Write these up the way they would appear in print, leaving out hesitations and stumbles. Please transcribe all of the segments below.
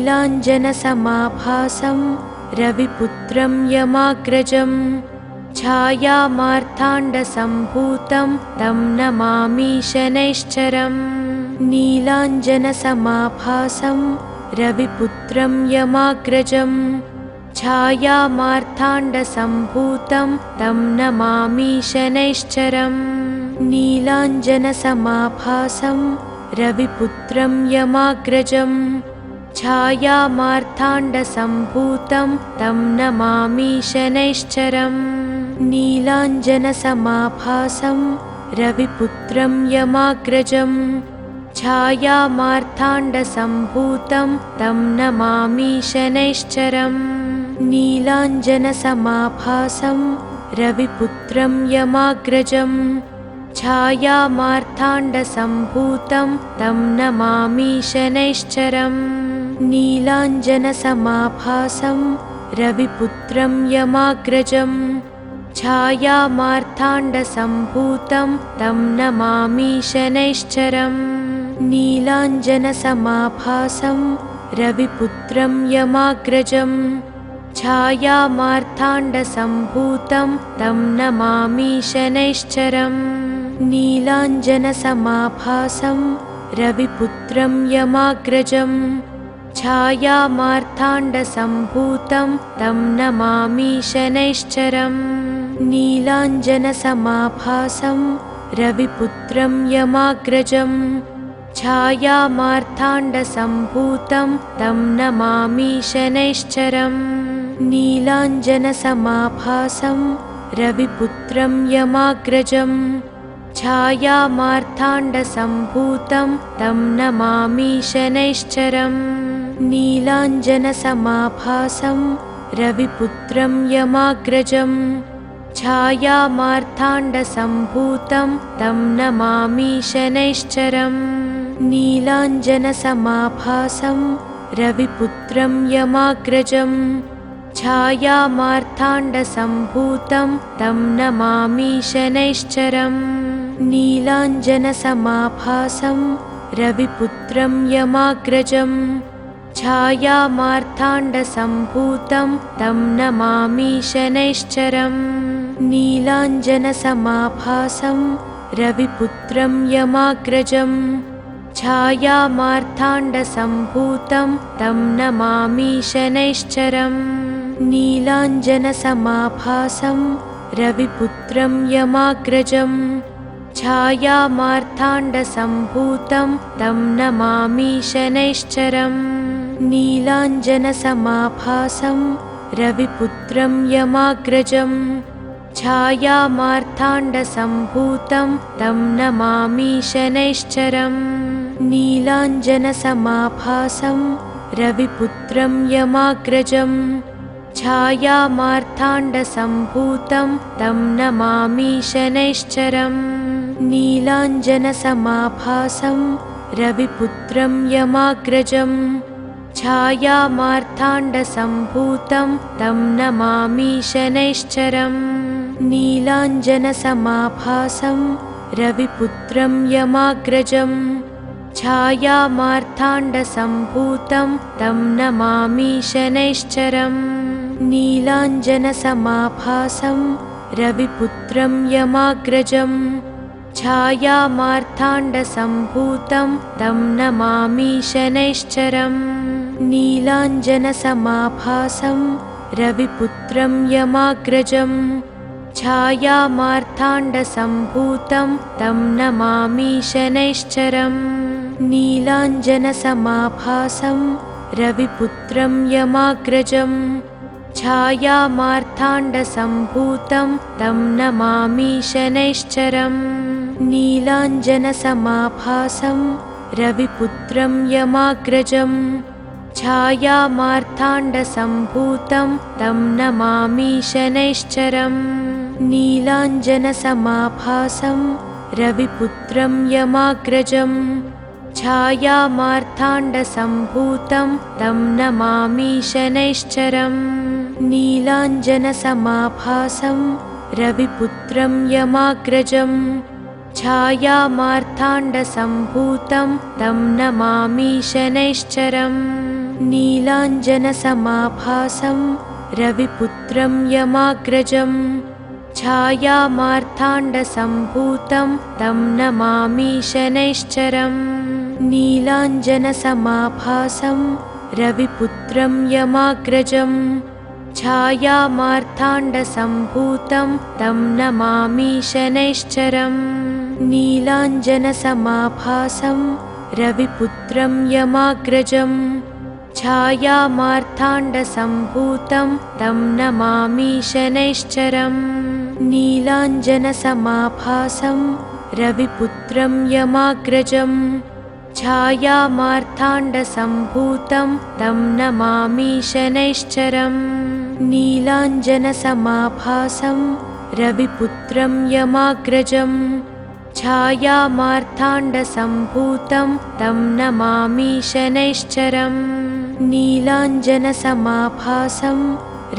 नीलाञ्जनसमाभासं रविपुत्रं यमाग्रजं छायामार्ताण्डसम्भूतं तं नमामि शनैश्चरम् नीलाञ्जनसमाभासं रविपुत्रं यमाग्रजं छायामार्ताण्डसम्भूतं तं नमामि शनैश्चरम् नीलाञ्जनसमाभासं रविपुत्रं यमाग्रजं छायामार्ताण्डसम्भूतं तं नमामि शनैश्चरम् नीलाञ्जनसमाभासं रविपुत्रं यमाग्रजं छायामार्ताण्डसम्भूतं तं नमामि शनैश्चरम् नीलाञ्जनसमाभासं रविपुत्रं यमाग्रजं छायामार्ताण्डसम्भूतं तं नमामि शनैश्चरम् नीलाञ्जनसमाभासं रविपुत्रं यमाग्रजं छायामार्ताण्डसम्भूतं तं नमामि शनैश्चरम् नीलाञ्जनसमाभासं रविपुत्रं यमाग्रजं छायामार्ताण्डसम्भूतं तं नमामि शनैश्चरम् नीलाञ्जनसमाभासं रविपुत्रं यमाग्रजं छायामार्ताण्डसम्भूतं तं नमामि शनैश्चरम् नीलाञ्जनसमाभासं रविपुत्रं यमाग्रजं छायामार्ताण्डसम्भूतं तं नमामि शनैश्चरम् नीलाञ्जनसमाभासं रविपुत्रं यमाग्रजं छायामार्ताण्डसम्भूतं तं नमामि शनैश्चरम् नीलाञ्जनसमाभासं रविपुत्रं यमाग्रजं छायामार्ताण्डसम्भूतं तं नमामि शनैश्चरम् नीलाञ्जनसमाभासं रविपुत्रं यमाग्रजं छायामार्ताण्डसम्भूतं तं नमामि शनैश्चरम् नीलाञ्जनसमाभासं रविपुत्रं यमाग्रजं छायामार्ताण्डसम्भूतं तं नमामि शनैश्चरम् नीलाञ्जनसमाभासं रविपुत्रं यमाग्रजं छायामार्ताण्डसम्भूतं तं नमामि शनैश्चरम् नीलाञ्जनसमाभासं रविपुत्रं यमाग्रजं छायामार्ताण्डसम्भूतं तं नमामि शनैश्चरम् नीलाञ्जनसमाभासं रविपुत्रं यमाग्रजं छायामार्ताण्डसम्भूतं तं नमामि शनैश्चरम् नीलाञ्जनसमाभासं रविपुत्रं यमाग्रजं छायामार्ताण्डसम्भूतं तं नमामि शनैश्चरम् नीलाञ्जनसमाभासं रविपुत्रं यमाग्रजं छायामार्ताण्डसम्भूतं तं नमामि शनैश्चरम् नीलाञ्जनसमाभासं रविपुत्रं यमाग्रजं छायामार्ताण्डसम्भूतं तं नमामि शनैश्चरम् नीलाञ्जनसमाभासं रविपुत्रं यमाग्रजं छायामार्ताण्डसम्भूतं तं नमामि शनैश्चरम् नीलाञ्जनसमाभासं रविपुत्रं यमाग्रजं छायामार्ताण्डसम्भूतं तं नमामि शनैश्चरम् नीलाञ्जनसमाभासं रविपुत्रं यमाग्रजं छायामार्ताण्डसम्भूतं तं नमामि शनैश्चरम् नीलाञ्जनसमाभासं रविपुत्रं यमाग्रजं छायामार्ताण्डसम्भूतं तं नमामि शनैश्चरम् नीलाञ्जनसमाभासं रविपुत्रं यमाग्रजं छायामार्ताण्डसम्भूतं तं नमामि शनैश्चरम् नीलाञ्जनसमाभासं रविपुत्रं यमाग्रजं छायामार्ताण्डसम्भूतं तं नमामि शनैश्चरम् नीलाञ्जनसमाभासं रविपुत्रं यमाग्रजं छायामार्ताण्डसम्भूतं तं नमामि शनैश्चरम् नीलाञ्जनसमाभासं रविपुत्रं यमाग्रजं छायामार्ताण्डसम्भूतं तं नमामि शनैश्चरम् नीलाञ्जनसमाभासं रविपुत्रं यमाग्रजं छायामार्ताण्डसम्भूतं तं नमामि शनैश्चरम् नीलाञ्जनसमाभासं रविपुत्रं यमाग्रजं छायामार्ताण्डसम्भूतं तं नमामि शनैश्चरम् नीलाञ्जनसमाभासं रविपुत्रं यमाग्रजं छायामार्ताण्डसम्भूतं तं नमामि शनैश्चरम् नीलाञ्जनसमाभासं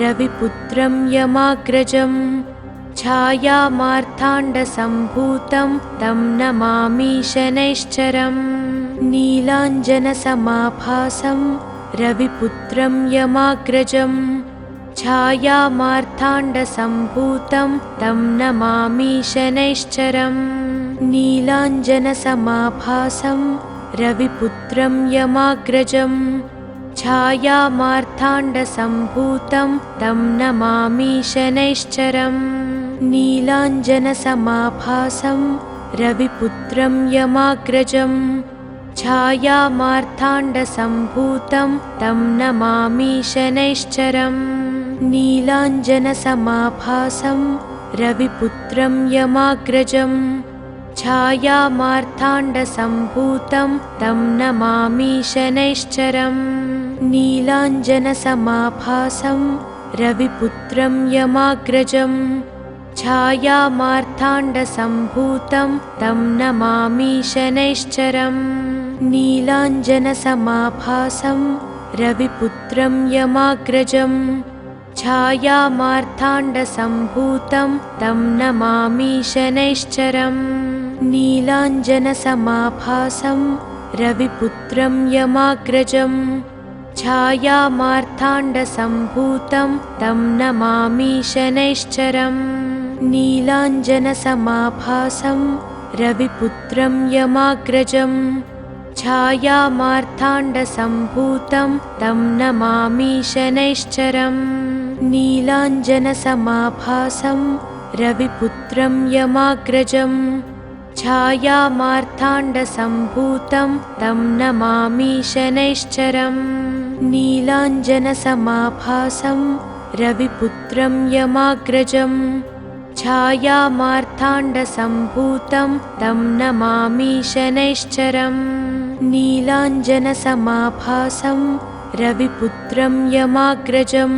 रविपुत्रं यमाग्रजं छायामार्ताण्डसम्भूतं तं नमामि शनैश्चरम् नीलाञ्जनसमाभासं रविपुत्रं यमाग्रजं छायामार्ताण्डसम्भूतं तं नमामि शनैश्चरम् नीलाञ्जनसमाभासं रविपुत्रं यमाग्रजं छायामार्ताण्डसम्भूतं तं नमामि शनैश्चरम् नीलाञ्जनसमाभासं रविपुत्रं यमाग्रजं छायामार्ताण्डसम्भूतं तं नमामि शनैश्चरम् नीलाञ्जनसमाभासं रविपुत्रं यमाग्रजं छायामार्ताण्डसम्भूतं तं नमामि शनैश्चरम् नीलाञ्जनसमाभासं रविपुत्रं यमाग्रजं छायामार्ताण्डसम्भूतं तं नमामि शनैश्चरम् नीलाञ्जनसमाभासं रविपुत्रं यमाग्रजं छायामार्ताण्डसम्भूतं तं नमामि शनैश्चरम् नीलाञ्जनसमाभासं रविपुत्रं यमाग्रजं छायामार्ताण्डसम्भूतं तं नमामि शनैश्चरम् नीलाञ्जनसमाभासं रविपुत्रं यमाग्रजं छायामार्ताण्डसम्भूतं तं नमामि शनैश्चरम् नीलाञ्जनसमाभासं रविपुत्रं यमाग्रजं छायामार्ताण्डसम्भूतं तं नमामि शनैश्चरम् नीलाञ्जनसमाभासं रविपुत्रं यमाग्रजं छायामार्ताण्डसम्भूतं तं नमामि शनैश्चरम् नीलाञ्जनसमाभासं रविपुत्रं यमाग्रजं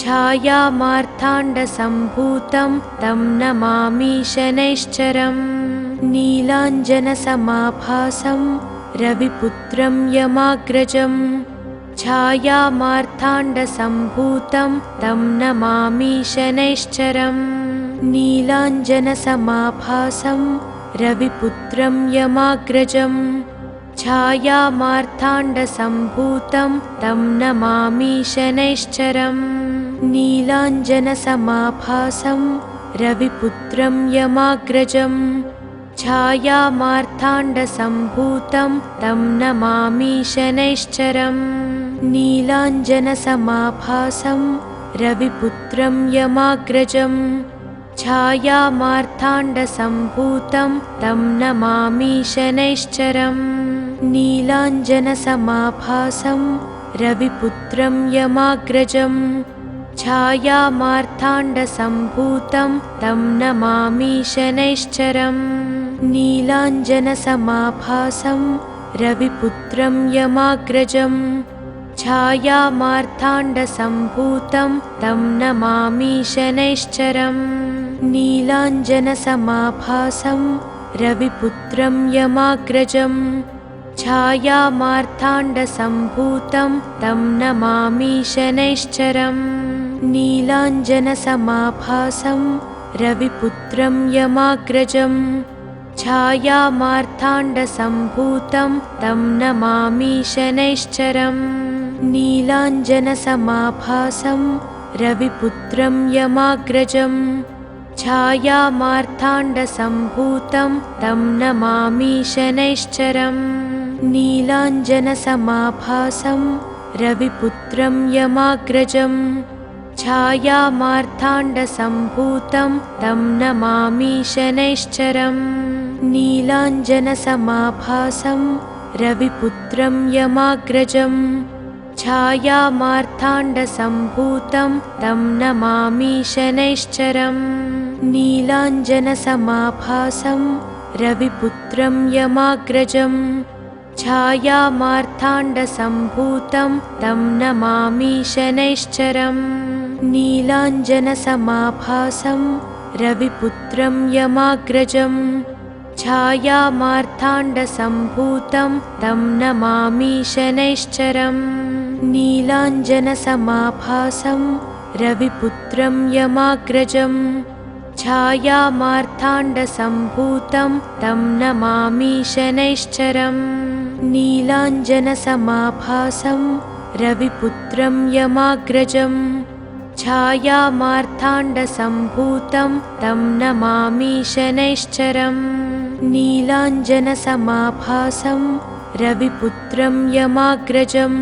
छायामार्ताण्डसम्भूतं तं नमामि शनैश्चरम् नीलाञ्जनसमाभासं रविपुत्रं यमाग्रजं छायामार्ताण्डसम्भूतं तं नमामि शनैश्चरम् नीलाञ्जनसमाभासं रविपुत्रं यमाग्रजं छायामार्ताण्डसम्भूतं तं नमामि शनैश्चरम् नीलाञ्जनसमाभासं रविपुत्रं यमाग्रजं छायामार्ताण्डसम्भूतं तं नमामि शनैश्चरम् नीलाञ्जनसमाभासं रविपुत्रं यमाग्रजं छायामार्ताण्डसम्भूतं तं नमामि शनैश्चरम् नीलाञ्जनसमाभासं रविपुत्रं यमाग्रजं छायामार्ताण्डसम्भूतं तं नमामि शनैश्चरम् नीलाञ्जनसमाभासं रविपुत्रं यमाग्रजं छायामार्ताण्डसम्भूतं तं नमामि शनैश्चरम् नीलाञ्जनसमाभासं रविपुत्रं यमाग्रजं छायामार्ताण्डसम्भूतं तं नमामि शनैश्चरम् नीलाञ्जनसमाभासं रविपुत्रं यमाग्रजं छायामार्ताण्डसम्भूतं तं नमामि शनैश्चरम् नीलाञ्जनसमाभासं रविपुत्रं यमाग्रजं छायामार्ताण्डसम्भूतं तं नमामि शनैश्चरम् नीलाञ्जनसमाभासं रविपुत्रं यमाग्रजं छायामार्ताण्डसम्भूतं तं नमामि शनैश्चरम् नीलाञ्जनसमाभासं रविपुत्रं यमाग्रजं छायामार्ताण्डसम्भूतं तं नमामि शनैश्चरम् नीलाञ्जनसमाभासं रविपुत्रं यमाग्रजं छायामार्ताण्डसम्भूतं तं नमामि शनैश्चरम् नीलाञ्जनसमाभासं रविपुत्रं यमाग्रजं छायामार्ताण्डसम्भूतं तं नमामि शनैश्चरम् नीलाञ्जनसमाभासं रविपुत्रं यमाग्रजं छायामार्ताण्डसम्भूतं तं नमामि शनैश्चरम् नीलाञ्जनसमाभासं रविपुत्रं यमाग्रजं छायामार्ताण्डसम्भूतं तं नमामि शनैश्चरम् नीलाञ्जनसमाभासं रविपुत्रं यमाग्रजं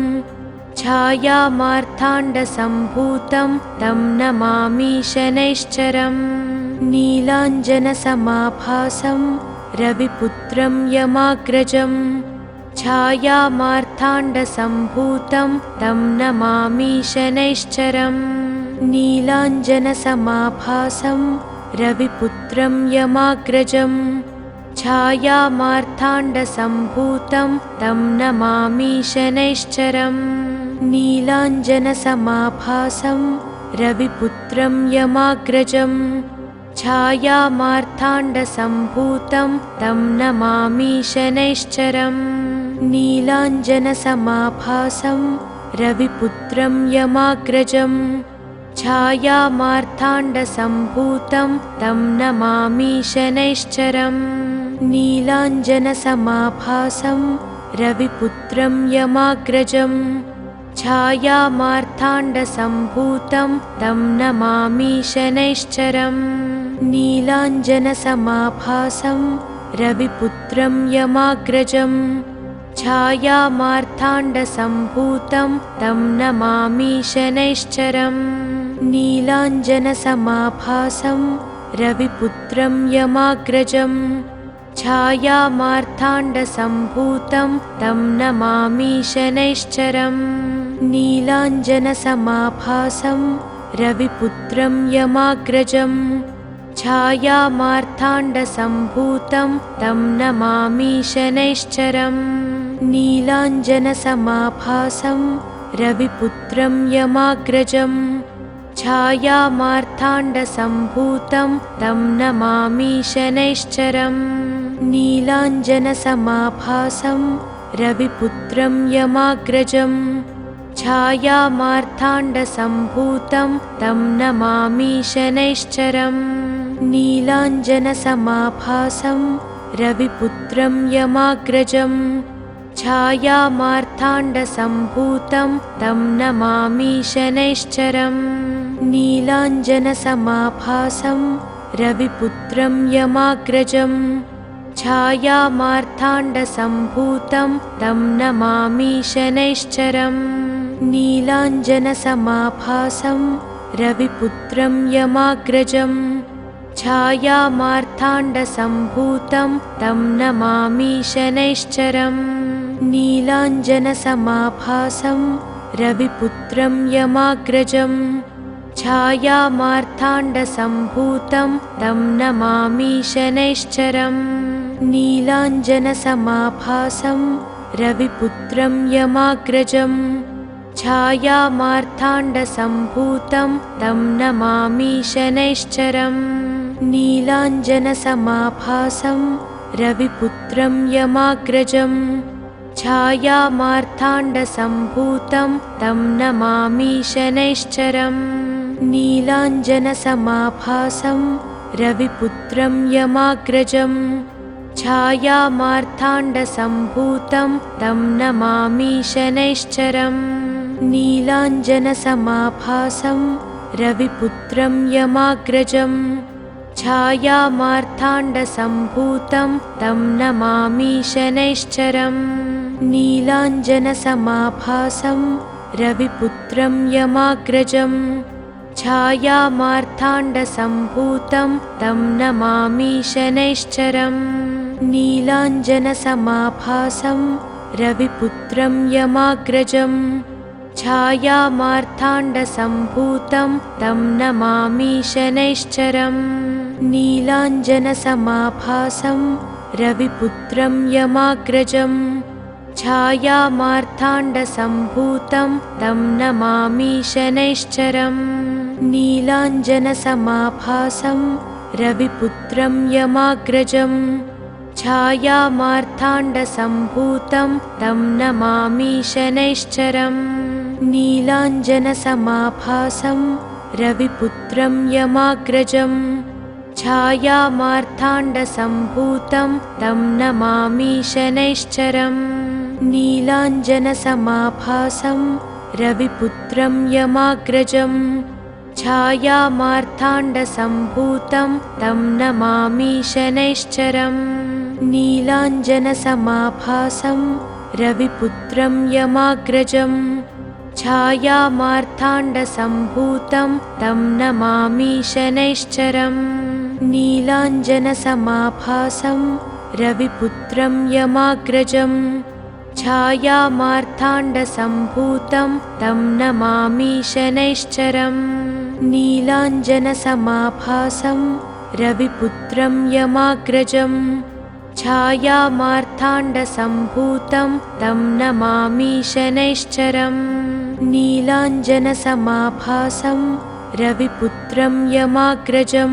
छायामार्ताण्डसम्भूतं तं नमामि शनैश्चरम् नीलाञ्जनसमाभासं रविपुत्रं यमाग्रजं छायामार्ताण्डसम्भूतं तं नमामि शनैश्चरम् नीलाञ्जनसमाभासं रविपुत्रं यमाग्रजं छायामार्ताण्डसम्भूतं तं नमामि शनैश्चरम् नीलाञ्जनसमाभासं रविपुत्रं यमाग्रजं छायामार्ताण्डसम्भूतं तं नमामि शनैश्चरम् नीलाञ्जनसमाभासं रविपुत्रं यमाग्रजं छायामार्ताण्डसम्भूतं तं नमामि शनैश्चरम् नीलाञ्जनसमाभासं रविपुत्रं यमाग्रजं छायामार्ताण्डसम्भूतं तं नमामि शनैश्चरम् नीलाञ्जनसमाभासं रविपुत्रं यमाग्रजं छायामार्ताण्डसम्भूतं तं नमामि शनैश्चरम् नीलाञ्जनसमाभासं रविपुत्रं यमाग्रजं छायामार्ताण्डसम्भूतं तं नमामि शनैश्चरम् नीलाञ्जनसमाभासं रविपुत्रं यमाग्रजं छायामार्ताण्डसम्भूतं तं नमामि शनैश्चरम् नीलाञ्जनसमाभासं रविपुत्रं यमाग्रजं छायामार्ताण्डसम्भूतं तं नमामि शनैश्चरम् नीलाञ्जनसमाभासं रविपुत्रं यमाग्रजं छायामार्ताण्डसम्भूतं तं नमामि शनैश्चरम् नीलाञ्जनसमाभासं रविपुत्रं यमाग्रजं छायामार्ताण्डसम्भूतं तं नमामि शनैश्चरम् नीलाञ्जनसमाभासं रविपुत्रं यमाग्रजं छायामार्ताण्डसम्भूतं तं नमामि शनैश्चरम् नीलाञ्जनसमाभासं रविपुत्रं यमाग्रजं छायामार्ताण्डसम्भूतं तं नमामि शनैश्चरम् नीलाञ्जनसमाभासं रविपुत्रं यमाग्रजं छायामार्ताण्डसम्भूतं तं नमामि शनैश्चरम् नीलाञ्जनसमाभासं रविपुत्रं यमाग्रजं छायामार्ताण्डसम्भूतं तं नमामि शनैश्चरम् नीलाञ्जनसमाभासं रविपुत्रं यमाग्रजं छायामार्ताण्डसम्भूतं तं नमामि शनैश्चरम् नीलाञ्जनसमाभासं रविपुत्रं यमाग्रजं छायामार्ताण्डसम्भूतं तं नमामि शनैश्चरम् नीलाञ्जनसमाभासं रविपुत्रं यमाग्रजं छायामार्ताण्डसम्भूतं तं नमामि शनैश्चरम् नीलाञ्जनसमाभासं रविपुत्रं यमाग्रजं छायामार्ताण्डसम्भूतं तं नमामि शनैश्चरम् नीलाञ्जनसमाभासं रविपुत्रं यमाग्रजं छायामार्ताण्डसम्भूतं तं नमामि शनैश्चरम् नीलाञ्जनसमाभासं रविपुत्रं यमाग्रजं छायामार्ताण्डसम्भूतं तं नमामि शनैश्चरम् नीलाञ्जनसमाभासं रविपुत्रं यमाग्रजं छायामार्ताण्डसम्भूतं तं नमामि शनैश्चरम् नीलाञ्जनसमाभासं रविपुत्रं यमाग्रजं छायामार्ताण्डसम्भूतं तं नमामि शनैश्चरम् नीलाञ्जनसमाभासं रविपुत्रं यमाग्रजं छायामार्ताण्डसम्भूतं तं नमामि शनैश्चरम् नीलाञ्जनसमाभासं रविपुत्रं यमाग्रजं छायामार्ताण्डसम्भूतं तं नमामि शनैश्चरम् नीलाञ्जनसमाभासं रविपुत्रं यमाग्रजं छायामार्ताण्डसम्भूतं तं नमामि शनैश्चरम् नीलाञ्जनसमाभासं रविपुत्रं यमाग्रजं छायामार्ताण्डसम्भूतं तं नमामि शनैश्चरम् नीलाञ्जनसमाभासं रविपुत्रं यमाग्रजं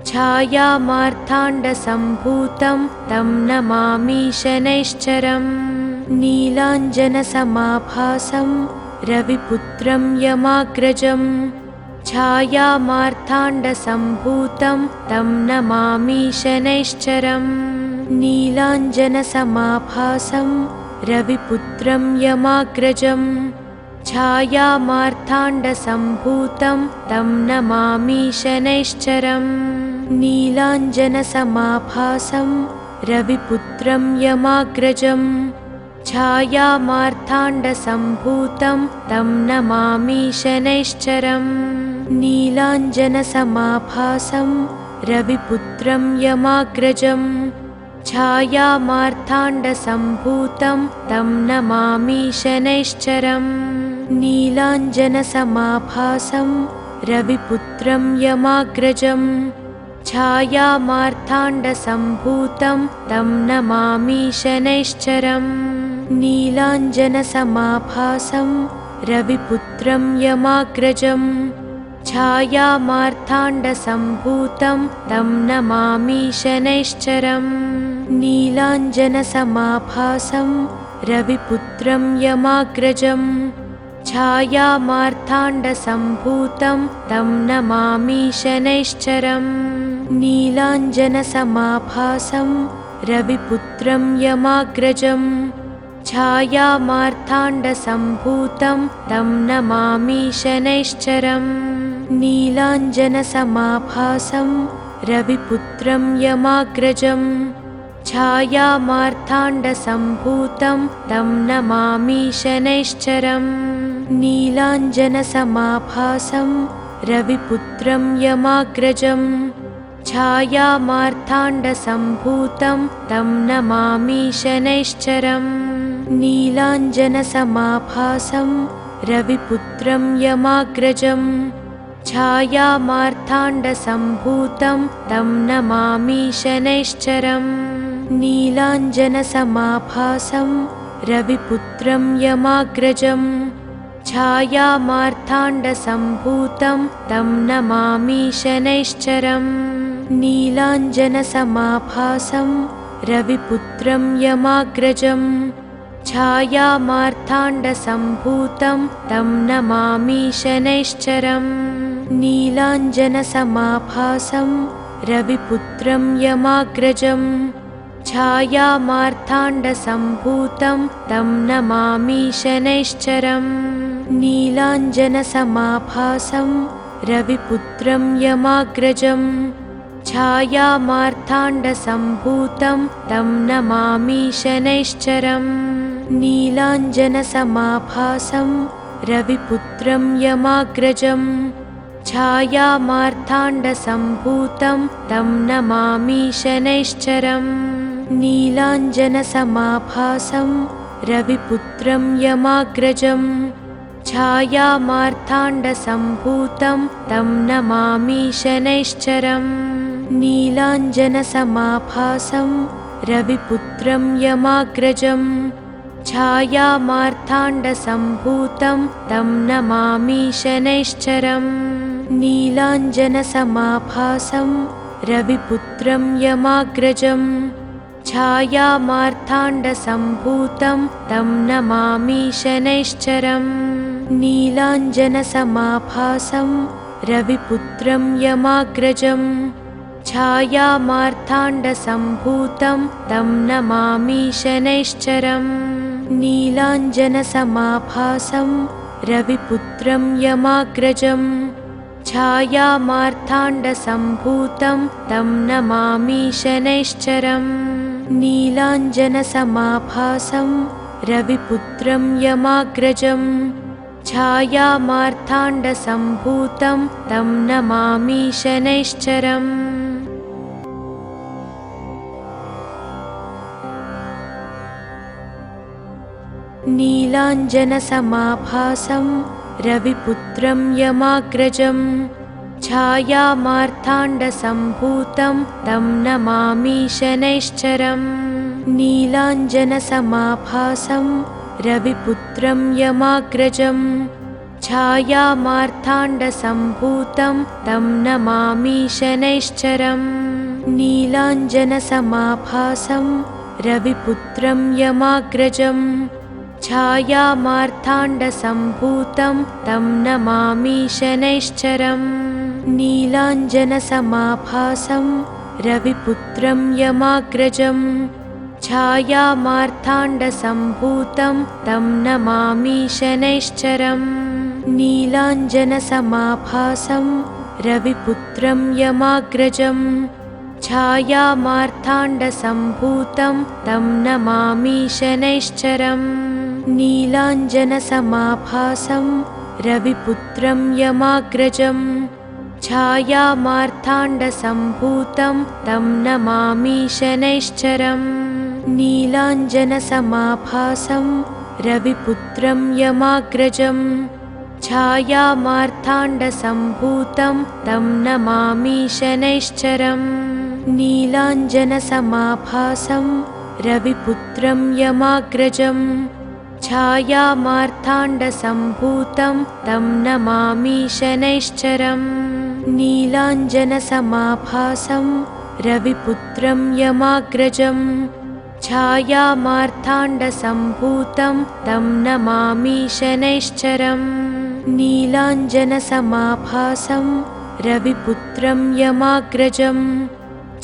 छायामार्ताण्डसम्भूतं तं नमामि शनैश्चरम् नीलाञ्जनसमाभासं रविपुत्रं यमाग्रजं छायामार्ताण्डसम्भूतं तं नमामि शनैश्चरम् नीलाञ्जनसमाभासं रविपुत्रं यमाग्रजं छायामार्ताण्डसम्भूतं तं नमामि शनैश्चरम् नीलाञ्जनसमाभासं रविपुत्रं यमाग्रजं छायामार्ताण्डसम्भूतं तं नमामि शनैश्चरम् नीलाञ्जनसमाभासं रविपुत्रं यमाग्रजं छायामार्ताण्डसम्भूतं तं नमामि शनैश्चरम् नीलाञ्जनसमाभासं रविपुत्रं यमाग्रजं छायामार्ताण्डसम्भूतं तं नमामि शनैश्चरम् नीलाञ्जनसमाभासं रविपुत्रं यमाग्रजं छायामार्ताण्डसम्भूतं तं नमामि शनैश्चरम् नीलाञ्जनसमाभासं रविपुत्रं यमाग्रजं छायामार्ताण्डसम्भूतं तं नमामि शनैश्चरम् नीलाञ्जनसमाभासं रविपुत्रं यमाग्रजं छायामार्ताण्डसम्भूतं तं नमामि शनैश्चरम् नीलाञ्जनसमाभासं रविपुत्रं यमाग्रजं छायामार्ताण्डसम्भूतं तं नमामि शनैश्चरम् नीलाञ्जनसमाभासं रविपुत्रं यमाग्रजं छायामार्ताण्डसम्भूतं तं नमामि शनैश्चरम् नीलाञ्जनसमाभासं रविपुत्रं यमाग्रजं छायामार्ताण्डसम्भूतं तं नमामि शनैश्चरम् नीलाञ्जनसमाभासं रविपुत्रं यमाग्रजं छायामार्ताण्डसम्भूतं तं नमामि शनैश्चरम् नीलाञ्जनसमाभासं रविपुत्रं यमाग्रजं छायामार्ताण्डसम्भूतं तं नमामि शनैश्चरम् नीलाञ्जनसमाभासं रविपुत्रं यमाग्रजं छायामार्ताण्डसम्भूतं तं नमामि शनैश्चरम् नीलाञ्जनसमाभासं रविपुत्रं यमाग्रजं छायामार्ताण्डसम्भूतं तं नमामि शनैश्चरम् नीलाञ्जनसमाभासं रविपुत्रं यमाग्रजं छायामार्ताण्डसम्भूतं तं नमामि शनैश्चरम् नीलाञ्जनसमाभासं रविपुत्रं यमाग्रजं छायामार्ताण्डसम्भूतं तं नमामि शनैश्चरम् नीलाञ्जनसमाभासं रविपुत्रं यमाग्रजं छायामार्ताण्डसम्भूतं तं नमामि शनैश्चरम् नीलाञ्जनसमाभासं रविपुत्रं यमाग्रजं छायामार्ताण्डसम्भूतं तं नमामि शनैश्चरम् नीलाञ्जनसमाभासं रविपुत्रं यमाग्रजं छायामार्ताण्डसम्भूतं तं नमामि शनैश्चरम् नीलाञ्जनसमाभासं रविपुत्रं यमाग्रजं छायामार्ताण्डसम्भूतं तं नमामि शनैश्चरम् नीलाञ्जनसमाभासं रविपुत्रं यमाग्रजं छायामार्ताण्डसम्भूतं तं नमामि शनैश्चरम् नीलाञ्जनसमाभासं रविपुत्रं यमाग्रजं छायामार्ताण्डसम्भूतं तं नमामि शनैश्चरम् नीलाञ्जनसमाभासं रविपुत्रं यमाग्रजं छायामार्ताण्डसम्भूतं तं नमामि शनैश्चरम् नीलाञ्जनसमाभासं रविपुत्रं यमाग्रजं छायामार्ताण्डसम्भूतं तं नमामि शनैश्चरम् नीलाञ्जनसमाभासं रविपुत्रं यमाग्रजं छायामार्ताण्डसम्भूतं तं नमामि शनैश्चरम् नीलाञ्जनसमाभासं रविपुत्रं यमाग्रजं छायामार्ताण्डसम्भूतं तं नमामि शनैश्चरम् नीलाञ्जनसमाभासं रविपुत्रं यमाग्रजं छायामार्ताण्डसम्भूतं तं नमामि शनैश्चरम् नीलाञ्जनसमाभासं रविपुत्रं यमाग्रजं छायामार्ताण्डसम्भूतं तं नमामि शनैश्चरम् नीलाञ्जनसमाभासं रविपुत्रं यमाग्रजं छायामार्ताण्डसम्भूतं तं नमामि शनैश्चरम् नीलाञ्जनसमाभासं रविपुत्रं यमाग्रजं छायामार्ताण्डसम्भूतं तं नमामि शनैश्चरम् नीलाञ्जनसमाभासं रविपुत्रं यमाग्रजं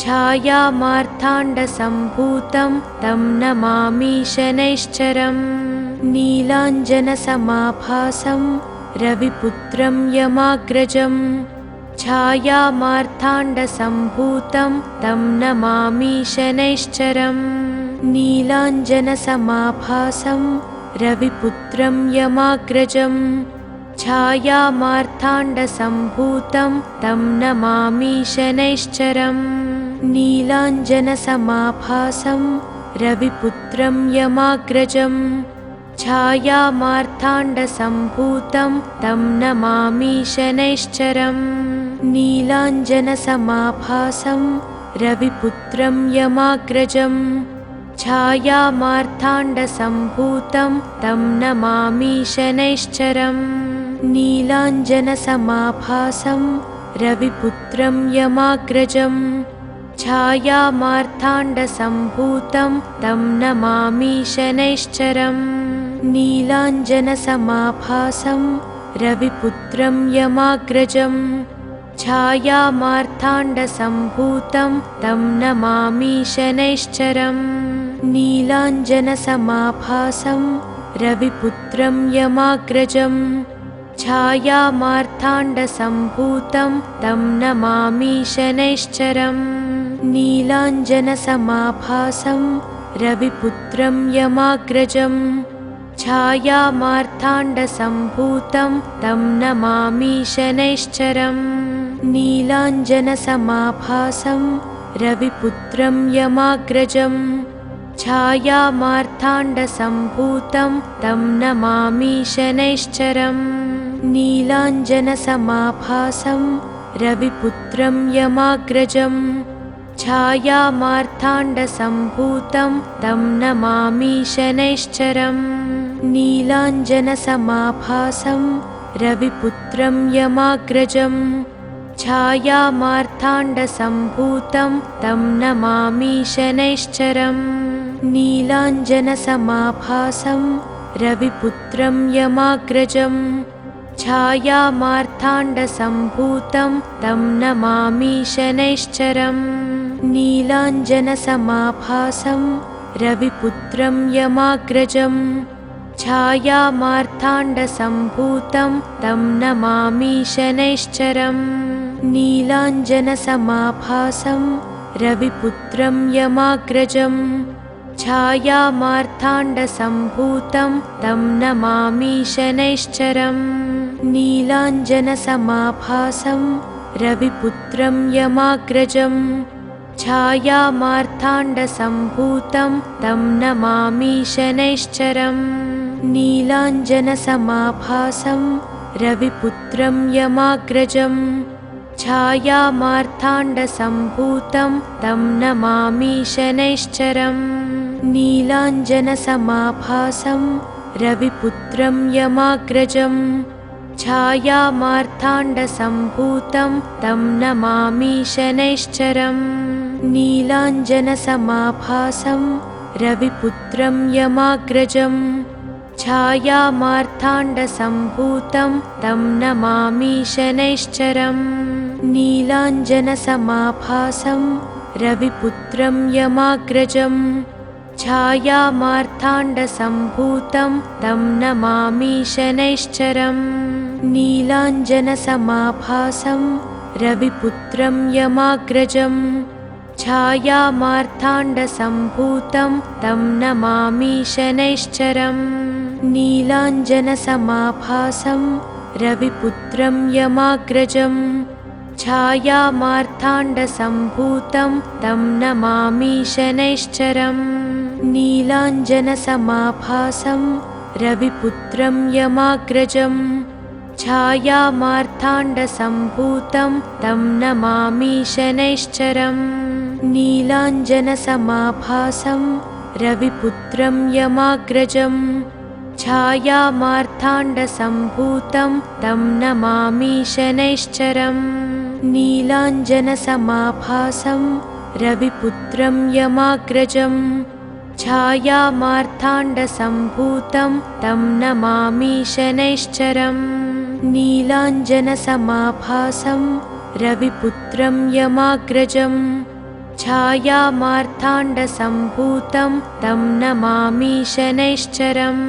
छायामार्ताण्डसम्भूतं तं नमामि शनैश्चरम् नीलाञ्जनसमाभासं रविपुत्रं यमाग्रजं छायामार्ताण्डसम्भूतं तं नमामि शनैश्चरम् नीलाञ्जनसमाभासं रविपुत्रं यमाग्रजं छायामार्ताण्डसम्भूतं तं नमामि शनैश्चरम् नीलाञ्जनसमाभासं रविपुत्रं यमाग्रजं छायामार्ताण्डसम्भूतं तं नमामि शनैश्चरम् नीलाञ्जनसमाभासं रविपुत्रं यमाग्रजं छायामार्ताण्डसम्भूतं तं नमामि शनैश्चरम् नीलाञ्जनसमाभासं रविपुत्रं यमाग्रजं छायामार्ताण्डसम्भूतं तं नमामि शनैश्चरम् नीलाञ्जनसमाभासं रविपुत्रं यमाग्रजं छायामार्ताण्डसम्भूतं तं नमामि शनैश्चरम् नीलाञ्जनसमाभासं रविपुत्रं यमाग्रजं छायामार्ताण्डसम्भूतं तं नमामि शनैश्चरम् नीलाञ्जनसमाभासं रविपुत्रं यमाग्रजं छायामार्ताण्डसम्भूतं तं नमामि शनैश्चरम् नीलाञ्जनसमाभासं रविपुत्रं यमाग्रजं छायामार्ताण्डसम्भूतं तं नमामि शनैश्चरम् नीलाञ्जनसमाभासं रविपुत्रं यमाग्रजं छायामार्ताण्डसम्भूतं तं नमामि शनैश्चरम् नीलाञ्जनसमाभासं रविपुत्रं यमाग्रजं छायामार्ताण्डसम्भूतं तं नमामि शनैश्चरम् नीलाञ्जनसमाभासं रविपुत्रं यमाग्रजं छायामार्ताण्डसम्भूतं तं नमामि शनैश्चरम् नीलाञ्जनसमाभासं रविपुत्रं यमाग्रजं छायामार्ताण्डसम्भूतं तं नमामि शनैश्चरम् नीलाञ्जनसमाभासं रविपुत्रं यमाग्रजं छायामार्ताण्डसम्भूतं तं नमामि शनैश्चरम् नीलाञ्जनसमाभासं रविपुत्रं यमाग्रजं छायामार्ताण्डसम्भूतं तं नमामि शनैश्चरम् नीलाञ्जनसमाभासं रविपुत्रं यमाग्रजं छायामार्ताण्डसम्भूतं तं नमामि शनैश्चरम् नीलाञ्जनसमाभासं रविपुत्रं यमाग्रजं छायामार्ताण्डसम्भूतं तं नमामि शनैश्चरम् नीलाञ्जनसमाभासं रविपुत्रं यमाग्रजं छायामार्ताण्डसम्भूतं तं नमामि शनैश्चरम् नीलाञ्जनसमाभासं रविपुत्रं यमाग्रजं छायामार्ताण्डसम्भूतं तं नमामि शनैश्चरम् नीलाञ्जनसमाभासं रविपुत्रं यमाग्रजं छायामार्ताण्डसम्भूतं तं नमामि शनैश्चरम् नीलाञ्जनसमाभासं रविपुत्रं यमाग्रजं छायामार्ताण्डसम्भूतं तं नमामि शनैश्चरम् नीलाञ्जनसमाभासं रविपुत्रं यमाग्रजं छायामार्ताण्डसम्भूतं तं नमामि शनैश्चरम् नीलाञ्जनसमाभासं रविपुत्रं यमाग्रजं छायामार्ताण्डसम्भूतं तं नमामि शनैश्चरम् नीलाञ्जनसमाभासं रविपुत्रं यमाग्रजं छायामार्ताण्डसम्भूतं तं नमामि शनैश्चरम् नीलाञ्जनसमाभासं रविपुत्रं यमाग्रजं छायामार्ताण्डसम्भूतं तं नमामि शनैश्चरम्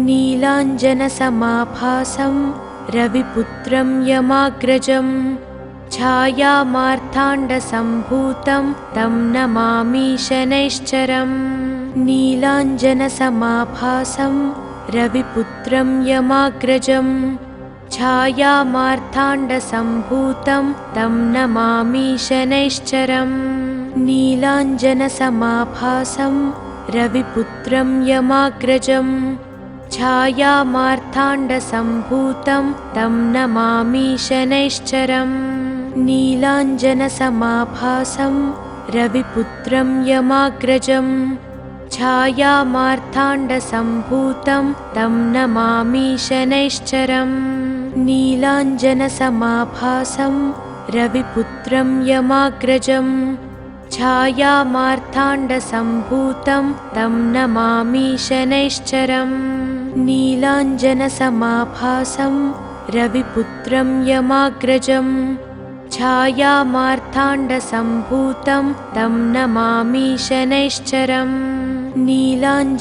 नीलाञ्जनसमाभासं रविपुत्रं यमाग्रजं छायामार्ताण्डसम्भूतं तं नमामि शनैश्चरम् नीलाञ्जनसमाभासं रविपुत्रं यमाग्रजं छायामार्ताण्डसम्भूतं तं नमामि शनैश्चरम् नीलाञ्जनसमाभासं रविपुत्रं यमाग्रजं छायामार्ताण्डसम्भूतं तं नमामि शनैश्चरम् नीलाञ्जनसमाभासं रविपुत्रं यमाग्रजं छायामार्ताण्डसम्भूतं तं नमामि शनैश्चरम् नीलाञ्जनसमाभासं रविपुत्रं यमाग्रजं छायामार्ताण्डसम्भूतं तं नमामि शनैश्चरम् नीलाञ्जनसमाभासं रविपुत्रं यमाग्रजं छायामार्ताण्डसम्भूतं तं नमामि शनैश्चरम् नीलाञ्जनसमाभासं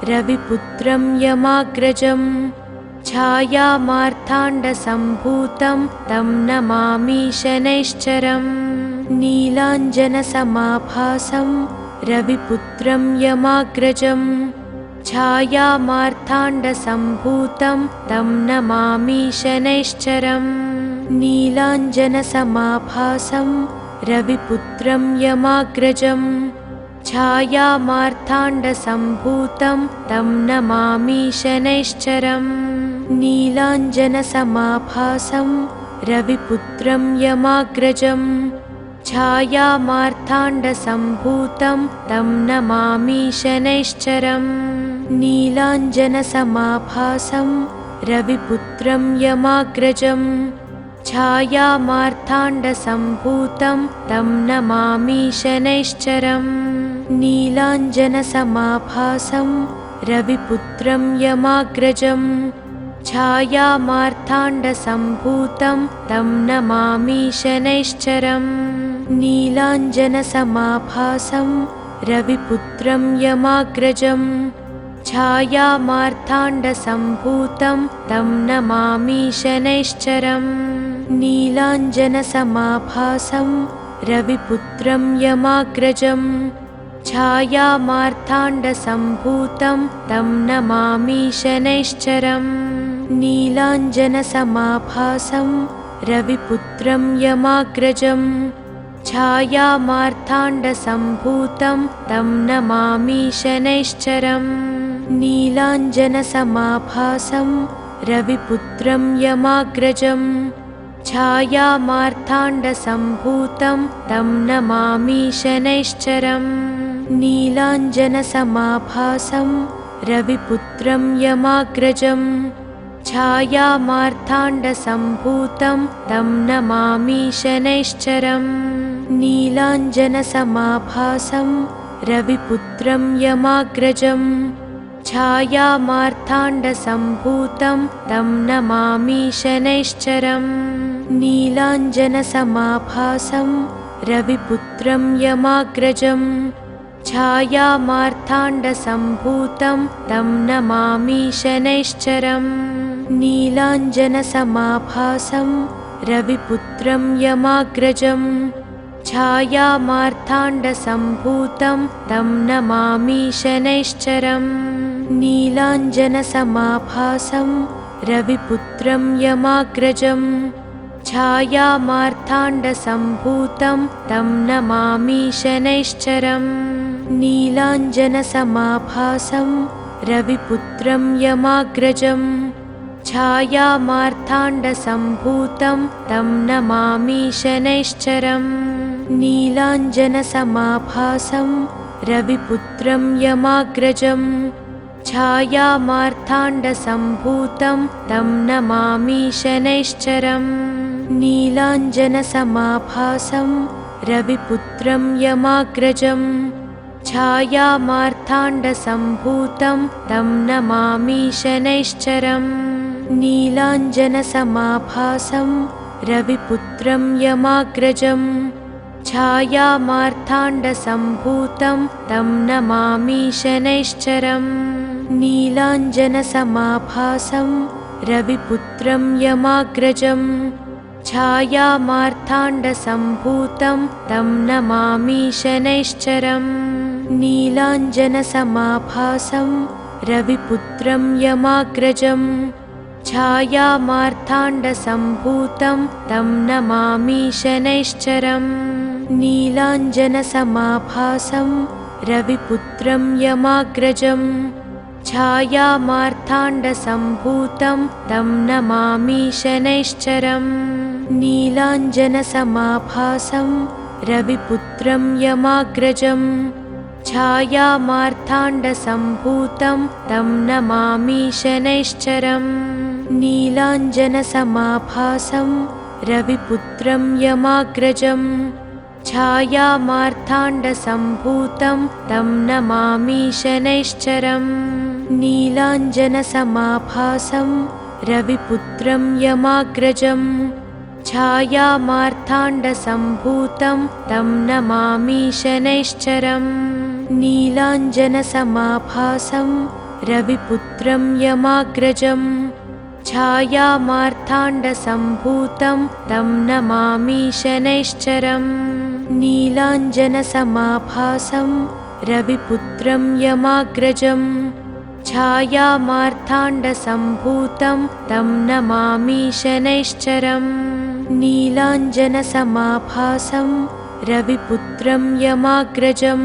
रविपुत्रं यमाग्रजं छायामार्ताण्डसम्भूतं तं नमामि शनैश्चरम् नीलाञ्जनसमाभासं रविपुत्रं यमाग्रजं छायामार्ताण्डसम्भूतं तं नमामि शनैश्चरम् नीलाञ्जनसमाभासं रविपुत्रं यमाग्रजं छायामार्ताण्डसम्भूतं तं नमामि शनैश्चरम् नीलाञ्जनसमाभासं रविपुत्रं यमाग्रजं छायामार्ताण्डसम्भूतं तं नमामि शनैश्चरम् नीलाञ्जनसमाभासं रविपुत्रं यमाग्रजं छायामार्ताण्डसम्भूतं तं नमामि शनैश्चरम् नीलाञ्जनसमाभासं रविपुत्रं यमाग्रजं छायामार्ताण्डसम्भूतं तं नमामि शनैश्चरम् नीलाञ्जनसमाभासं रविपुत्रं यमाग्रजं छायामार्ताण्डसम्भूतं तं नमामि शनैश्चरम् नीलाञ्जनसमाभासं रविपुत्रं यमाग्रजं छायामार्ताण्डसम्भूतं तं नमामि शनैश्चरम् नीलाञ्जनसमाभासं रविपुत्रं यमाग्रजं छायामार्ताण्डसम्भूतं तं नमामि शनैश्चरम् नीलाञ्जनसमाभासं रविपुत्रं यमाग्रजं छायामार्ताण्डसम्भूतं तं नमामि शनैश्चरम् नीलाञ्जनसमाभासं रविपुत्रं यमाग्रजं छायामार्ताण्डसम्भूतं तं नमामि शनैश्चरम् नीलाञ्जनसमाभासं रविपुत्रं यमाग्रजं छायामार्ताण्डसम्भूतं तं नमामि शनैश्चरम् नीलाञ्जनसमाभासं रविपुत्रं यमाग्रजं छायामार्ताण्डसम्भूतं तं नमामि शनैश्चरम् नीलाञ्जनसमाभासं रविपुत्रं यमाग्रजं छायामार्ताण्डसम्भूतं तं नमामि शनैश्चरम् नीलाञ्जनसमाभासं रविपुत्रं यमाग्रजं छायामार्ताण्डसम्भूतं तं नमामि शनैश्चरम् नीलाञ्जनसमाभासं रविपुत्रं यमाग्रजं छायामार्ताण्डसम्भूतं तं नमामि शनैश्चरम् नीलाञ्जनसमाभासं रविपुत्रं यमाग्रजं छायामार्ताण्डसम्भूतं तं नमामि शनैश्चरम् नीलाञ्जनसमाभासं रविपुत्रं यमाग्रजं छायामार्ताण्डसम्भूतं तं नमामि शनैश्चरम् नीलाञ्जनसमाभासं रविपुत्रं यमाग्रजं छायामार्ताण्डसम्भूतं तं नमामि शनैश्चरम् नीलाञ्जनसमाभासं रविपुत्रं यमाग्रजं छायामार्ताण्डसम्भूतं तं नमामि शनैश्चरम् नीलाञ्जनसमाभासं रविपुत्रं यमाग्रजं छायामार्ताण्डसम्भूतं तं नमामि शनैश्चरम् नीलाञ्जनसमाभासं रविपुत्रं यमाग्रजं छायामार्ताण्डसम्भूतं तं नमामि शनैश्चरम् नीलाञ्जनसमाभासं रविपुत्रं यमाग्रजं छायामार्ताण्डसम्भूतं तं नमामि शनैश्चरम् नीलाञ्जनसमाभासं रविपुत्रं यमाग्रजं छायामार्ताण्डसम्भूतं तं नमामि शनैश्चरम् नीलाञ्जनसमाभासं रविपुत्रं यमाग्रजं छायामार्ताण्डसम्भूतं तं नमामि शनैश्चरम् नीलाञ्जनसमाभासं रविपुत्रं यमाग्रजं छायामार्ताण्डसम्भूतं तं नमामि शनैश्चरम् नीलाञ्जनसमाभासं रविपुत्रं यमाग्रजं छायामार्ताण्डसम्भूतं तं नमामि शनैश्चरम् नीलाञ्जनसमाभासं रविपुत्रं यमाग्रजं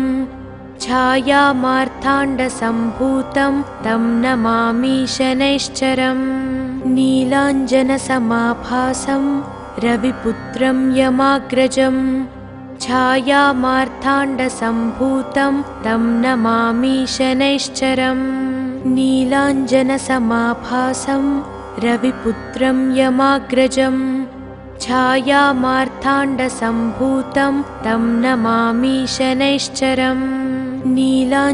छायामार्ताण्डसम्भूतं तं नमामि शनैश्चरम् नीलाञ्जनसमाभासं रविपुत्रं यमाग्रजं छायामार्ताण्डसम्भूतं तं नमामि शनैश्चरम् नीलाञ्जनसमाभासं रविपुत्रं यमाग्रजं छायामार्ताण्डसम्भूतं तं नमामि शनैश्चरम् नीलाञ्जनसमाभासं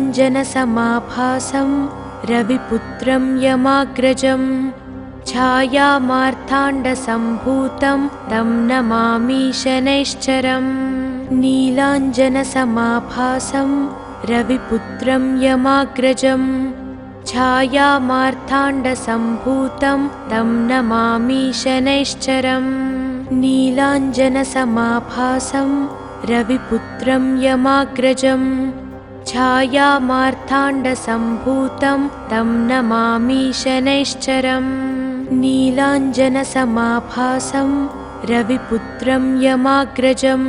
रविपुत्रं यमाग्रजं छायामार्ताण्डसम्भूतं तं नमामि शनैश्चरम् नीलाञ्जनसमाभासं रविपुत्रं यमाग्रजं छायामार्ताण्डसम्भूतं तं नमामि शनैश्चरम् नीलाञ्जनसमाभासं रविपुत्रं यमाग्रजं छायामार्ताण्डसम्भूतं तं नमामि शनैश्चरम् नीलाञ्जनसमाभासं रविपुत्रं यमाग्रजं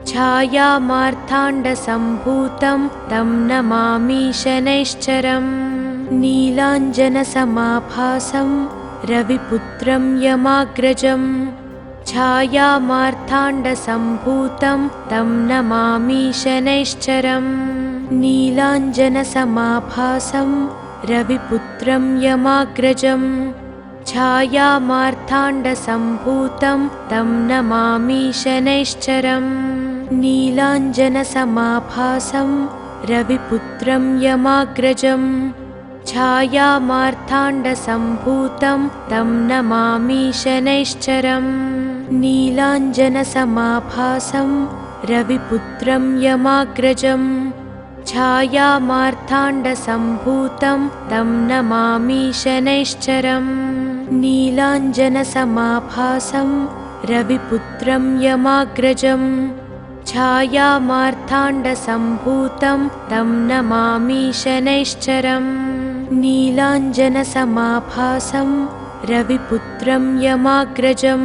छायामार्ताण्डसम्भूतं तं नमामि शनैश्चरम् नीलाञ्जनसमाभासं रविपुत्रं यमाग्रजं छायामार्ताण्डसम्भूतं तं नमामि शनैश्चरम् नीलाञ्जनसमाभासं रविपुत्रं यमाग्रजं छायामार्ताण्डसम्भूतं तं नमामि शनैश्चरम् नीलाञ्जनसमाभासं रविपुत्रं यमाग्रजं छायामार्ताण्डसम्भूतं तं नमामि शनैश्चरम् नीलाञ्जनसमाभासं रविपुत्रं यमाग्रजं छायामार्ताण्डसम्भूतं तं नमामि शनैश्चरम् नीलाञ्जनसमाभासं रविपुत्रं यमाग्रजं छायामार्ताण्डसम्भूतं तं नमामि शनैश्चरम् नीलाञ्जनसमाभासं रविपुत्रं यमाग्रजं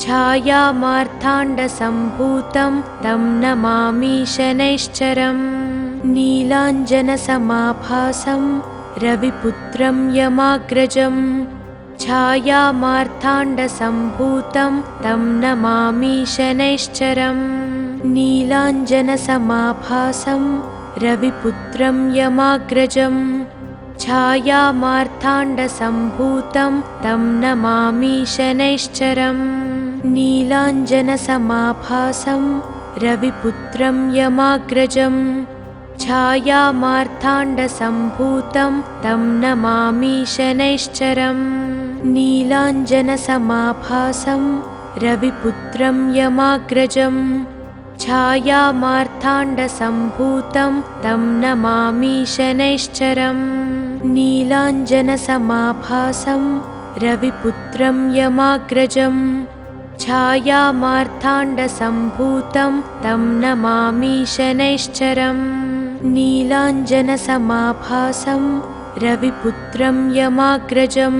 छायामार्ताण्डसम्भूतं तं नमामि शनैश्चरम् नीलाञ्जनसमाभासं रविपुत्रं यमाग्रजं छायामार्ताण्डसम्भूतं तं नमामि शनैश्चरम् नीलाञ्जनसमाभासं रविपुत्रं यमाग्रजं छायामार्ताण्डसम्भूतं तं नमामि शनैश्चरम् नीलाञ्जनसमाभासं रविपुत्रं यमाग्रजं छायामार्ताण्डसम्भूतं तं नमामि शनैश्चरम् नीलाञ्जनसमाभासं रविपुत्रं यमाग्रजं छायामार्ताण्डसम्भूतं तं नमामि शनैश्चरम् नीलाञ्जनसमाभासं रविपुत्रं यमाग्रजं छायामार्ताण्डसम्भूतं तं नमामि शनैश्चरम् नीलाञ्जनसमाभासं रविपुत्रं यमाग्रजं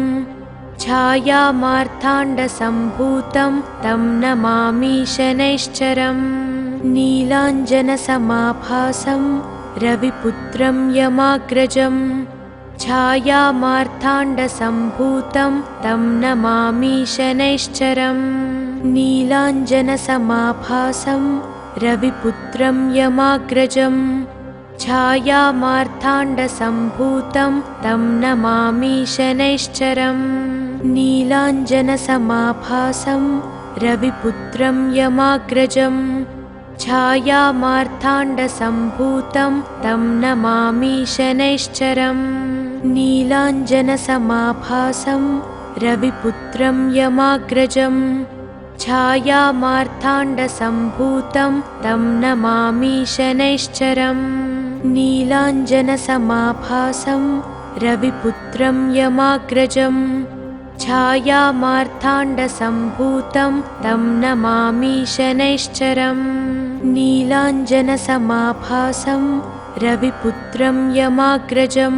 छायामार्ताण्डसम्भूतं तं नमामि शनैश्चरम् नीलाञ्जनसमाभासं रविपुत्रं यमाग्रजं छायामार्ताण्डसम्भूतं तं नमामि शनैश्चरम् नीलाञ्जनसमाभासं रविपुत्रं यमाग्रजं छायामार्ताण्डसम्भूतं तं नमामि शनैश्चरम् नीलाञ्जनसमाभासं रविपुत्रं यमाग्रजं छायामार्ताण्डसम्भूतं तं नमामि शनैश्चरम् नीलाञ्जनसमाभासं रविपुत्रं यमाग्रजं छायामार्ताण्डसम्भूतं तं नमामि शनैश्चरम् नीलाञ्जनसमाभासं रविपुत्रं यमाग्रजं छायामार्ताण्डसम्भूतं तं नमामि शनैश्चरम् नीलाञ्जनसमाभासं रविपुत्रं यमाग्रजं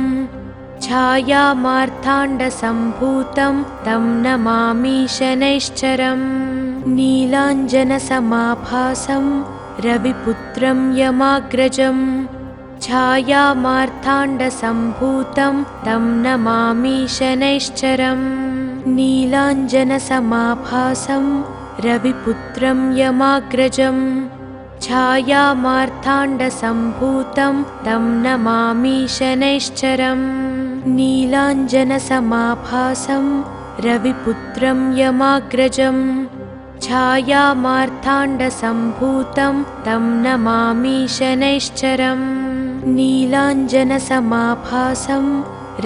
छायामार्ताण्डसम्भूतं तं नमामि शनैश्चरम् नीलाञ्जनसमाभासं रविपुत्रं यमाग्रजं छायामार्ताण्डसम्भूतं तं नमामि शनैश्चरम् नीलाञ्जनसमाभासं रविपुत्रं यमाग्रजं छायामार्ताण्डसम्भूतं तं नमामि शनैश्चरम् नीलाञ्जनसमाभासं रविपुत्रं यमाग्रजं छायामार्ताण्डसम्भूतं तं नमामि शनैश्चरम् नीलाञ्जनसमाभासं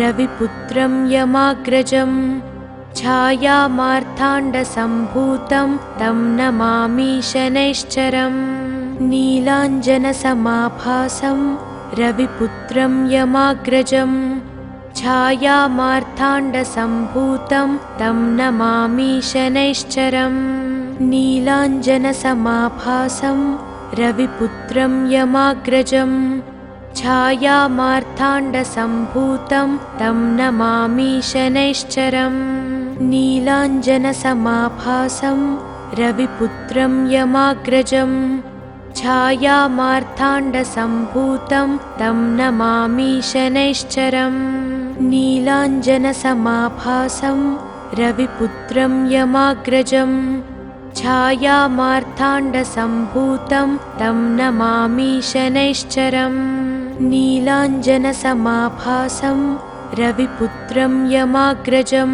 रविपुत्रं यमाग्रजं छायामार्ताण्डसम्भूतं तं नमामि शनैश्चरम् नीलाञ्जनसमाभासं रविपुत्रं यमाग्रजं छायामार्ताण्डसम्भूतं तं नमामि शनैश्चरम् नीलाञ्जनसमाभासं रविपुत्रं यमाग्रजं छायामार्ताण्डसम्भूतं तं नमामि शनैश्चरम् नीलाञ्जनसमाभासं रविपुत्रं यमाग्रजं छायामार्ताण्डसम्भूतं तं नमामि शनैश्चरम् नीलाञ्जनसमाभासं रविपुत्रं यमाग्रजं छायामार्ताण्डसम्भूतं तं नमामि शनैश्चरम् नीलाञ्जनसमाभासं रविपुत्रं यमाग्रजं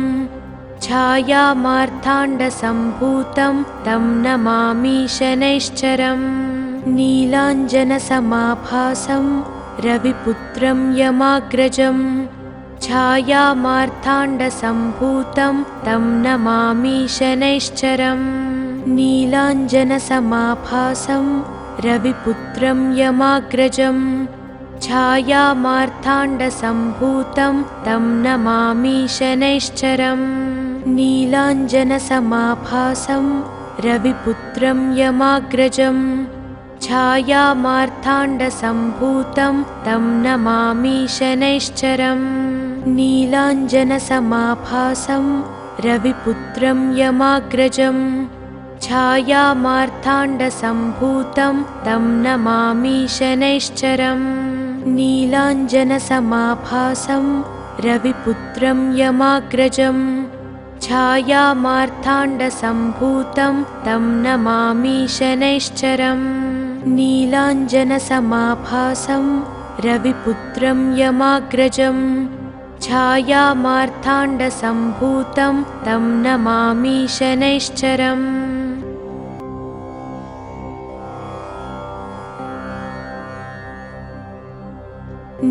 छायामार्ताण्डसम्भूतं तं नमामि शनैश्चरम् नीलाञ्जनसमाभासं रविपुत्रं यमाग्रजं छायामार्ताण्डसम्भूतं तं नमामि शनैश्चरम् नीलाञ्जनसमाभासं रविपुत्रं यमाग्रजं छायामार्ताण्डसम्भूतं तं नमामि शनैश्चरम् नीलाञ्जनसमाभासं रविपुत्रं यमाग्रजं छायामार्ताण्डसम्भूतं तं नमामि शनैश्चरम् नीलाञ्जनसमाभासं रविपुत्रं यमाग्रजं छायामार्ताण्डसम्भूतं तं नमामि शनैश्चरम् नीलाञ्जनसमाभासं रविपुत्रं यमाग्रजं छायामार्ताण्डसम्भूतं तं नमामि शनैश्चरम् नीलाञ्जनसमाभासं रविपुत्रं यमाग्रजं छायामार्ताण्डसम्भूतं तं नमामि शनैश्चरम्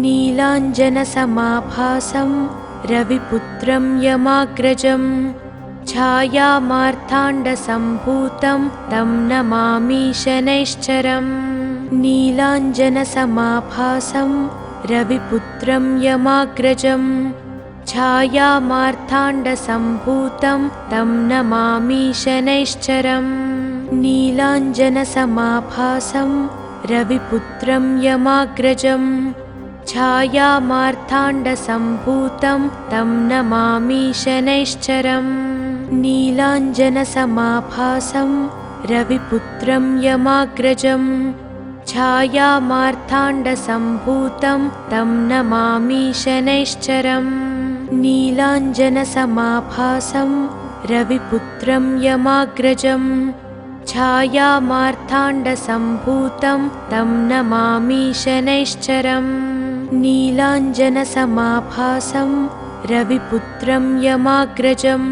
नीलाञ्जनसमाभासं रविपुत्रं यमाग्रजं छायामार्ताण्डसम्भूतं तं नमामि शनैश्चरम् नीलाञ्जनसमाभासं रविपुत्रं यमाग्रजं छायामार्ताण्डसम्भूतं तं नमामि शनैश्चरम् नीलाञ्जनसमाभासं रविपुत्रं यमाग्रजं छायामार्ताण्डसम्भूतं तं नमामि शनैश्चरम् नीलाञ्जनसमाभासं रविपुत्रं यमाग्रजं छायामार्ताण्डसम्भूतं तं नमामि शनैश्चरम् नीलाञ्जनसमाभासं रविपुत्रं यमाग्रजं छायामार्ताण्डसम्भूतं तं नमामि शनैश्चरम् नीलाञ्जनसमाभासं रविपुत्रं यमाग्रजं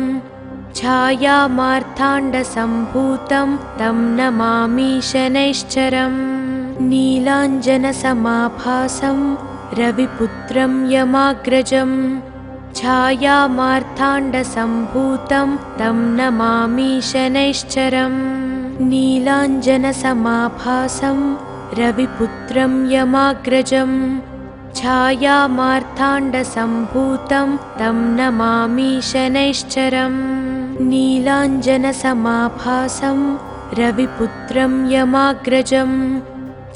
छायामार्ताण्डसम्भूतं तं नमामि शनैश्चरम् नीलाञ्जनसमाभासं रविपुत्रं यमाग्रजं छायामार्ताण्डसम्भूतं तं नमामि शनैश्चरम् नीलाञ्जनसमाभासं रविपुत्रं यमाग्रजं छायामार्ताण्डसम्भूतं तं नमामि शनैश्चरम् नीलाञ्जनसमाभासं रविपुत्रं यमाग्रजं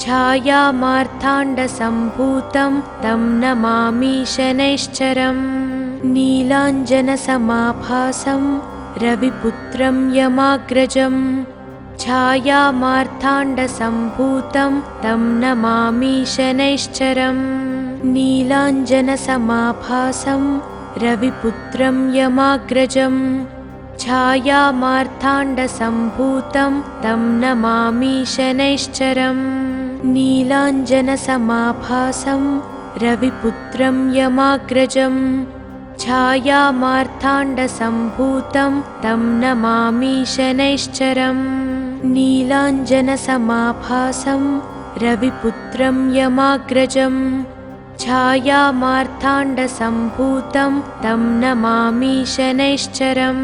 छायामार्ताण्डसम्भूतं तं नमामि शनैश्चरम् नीलाञ्जनसमाभासं रविपुत्रं यमाग्रजं छायामार्ताण्डसम्भूतं तं नमामि शनैश्चरम् नीलाञ्जनसमाभासं रविपुत्रं यमाग्रजं छायामार्ताण्डसम्भूतं तं नमामि शनैश्चरम् नीलाञ्जनसमाभासं रविपुत्रं यमाग्रजं छायामार्ताण्डसम्भूतं तं नमामि शनैश्चरम् नीलाञ्जनसमाभासं रविपुत्रं यमाग्रजं छायामार्ताण्डसम्भूतं तं नमामि शनैश्चरम्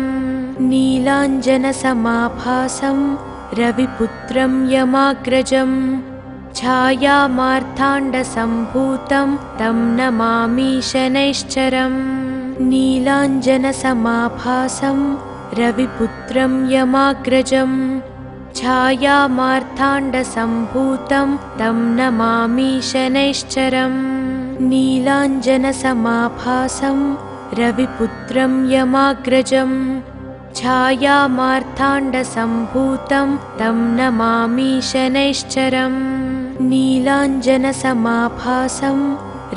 नीलाञ्जनसमाभासं रविपुत्रं यमाग्रजं छायामार्ताण्डसम्भूतं तं नमामि शनैश्चरम् नीलाञ्जनसमाभासं रविपुत्रं यमाग्रजं छायामार्ताण्डसम्भूतं तं नमामि शनैश्चरम् नीलाञ्जनसमाभासं रविपुत्रं यमाग्रजं छायामार्ताण्डसम्भूतं तं नमामि शनैश्चरम् नीलाञ्जनसमाभासं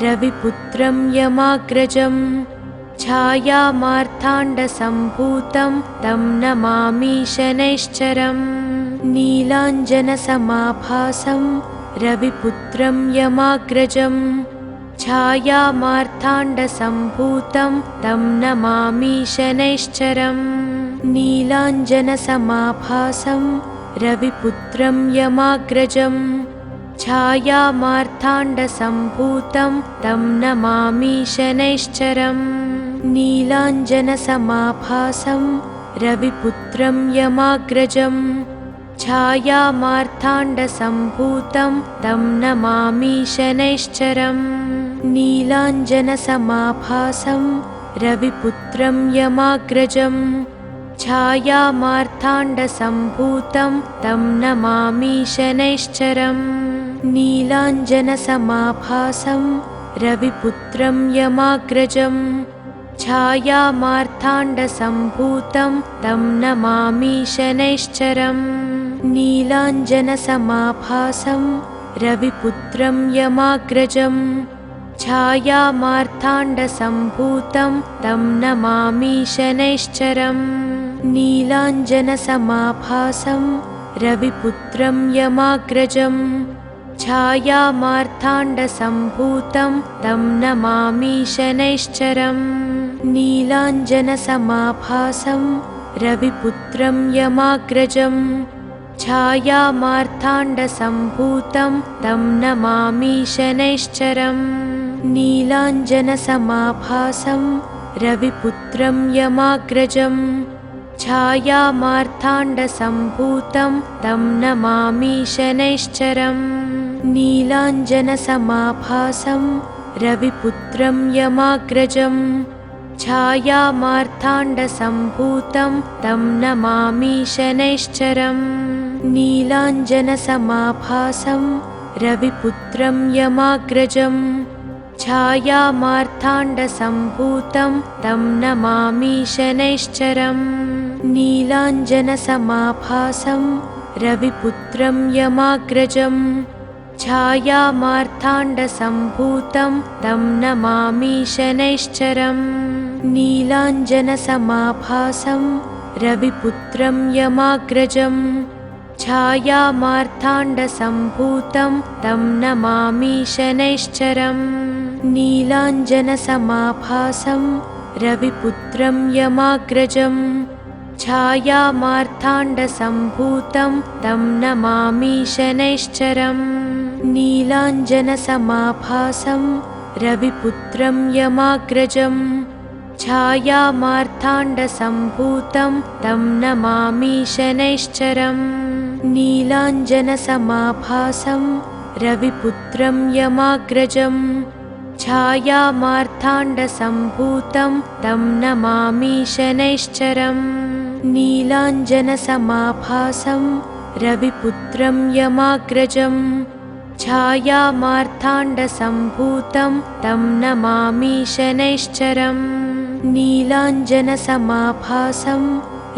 रविपुत्रं यमाग्रजं छायामार्ताण्डसम्भूतं तं नमामि शनैश्चरम् नीलाञ्जनसमाभासं रविपुत्रं यमाग्रजं छायामार्ताण्डसम्भूतं तं नमामि शनैश्चरम् नीलाञ्जनसमाभासं रविपुत्रं यमाग्रजं छायामार्ताण्डसम्भूतं तं नमामि शनैश्चरम् नीलाञ्जनसमाभासं रविपुत्रं यमाग्रजं छायामार्ताण्डसम्भूतं तं नमामि शनैश्चरम् नीलाञ्जनसमाभासं रविपुत्रं यमाग्रजं छायामार्ताण्डसम्भूतं तं नमामि शनैश्चरम् नीलाञ्जनसमाभासं रविपुत्रं यमाग्रजं छायामार्ताण्डसम्भूतं तं नमामि शनैश्चरम् नीलाञ्जनसमाभासं रविपुत्रं यमाग्रजं छायामार्ताण्डसम्भूतं तं नमामि शनैश्चरम् नीलाञ्जनसमाभासं रविपुत्रं यमाग्रजं छायामार्ताण्डसम्भूतं तं नमामि शनैश्चरम् नीलाञ्जनसमाभासं रविपुत्रं यमाग्रजं छायामार्ताण्डसम्भूतं तं नमामि शनैश्चरम् नीलाञ्जनसमाभासं रविपुत्रं यमाग्रजं छायामार्ताण्डसम्भूतं तं नमामि शनैश्चरम् नीलाञ्जनसमाभासं रविपुत्रं यमाग्रजं छायामार्ताण्डसम्भूतं तं नमामि शनैश्चरम् नीलाञ्जनसमाभासं रविपुत्रं यमाग्रजं छायामार्ताण्डसम्भूतं तं नमामि शनैश्चरम् नीलाञ्जनसमाभासं रविपुत्रं यमाग्रजं छायामार्ताण्डसम्भूतं तं नमामि शनैश्चरम् नीलाञ्जनसमाभासं रविपुत्रं यमाग्रजं छायामार्ताण्डसम्भूतं तं नमामि शनैश्चरम् नीलाञ्जनसमाभासं रविपुत्रं यमाग्रजं छायामार्ताण्डसम्भूतं तं नमामि शनैश्चरम् नीलाञ्जनसमाभासं रविपुत्रं यमाग्रजं छायामार्ताण्डसम्भूतं तं नमामि शनैश्चरम् नीलाञ्जनसमाभासं रविपुत्रं यमाग्रजं छायामार्ताण्डसम्भूतं तं नमामि शनैश्चरम् नीलाञ्जनसमाभासं रविपुत्रं यमाग्रजं छायामार्ताण्डसम्भूतं तं नमामि शनैश्चरम् नीलाञ्जनसमाभासं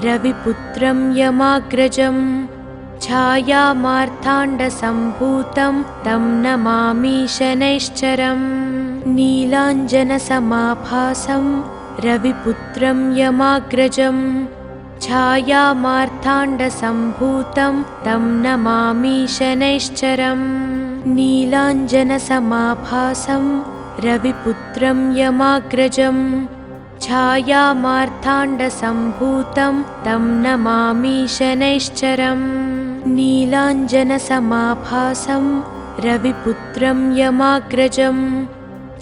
रविपुत्रं यमाग्रजं छायामार्ताण्डसम्भूतं तं नमामि शनैश्चरम् नीलाञ्जनसमाभासं रविपुत्रं यमाग्रजं छायामार्ताण्डसम्भूतं तं नमामि शनैश्चरम् नीलाञ्जनसमाभासं रविपुत्रं यमाग्रजं छायामार्ताण्डसम्भूतं तं नमामि शनैश्चरम् नीलाञ्जनसमाभासं रविपुत्रं यमाग्रजं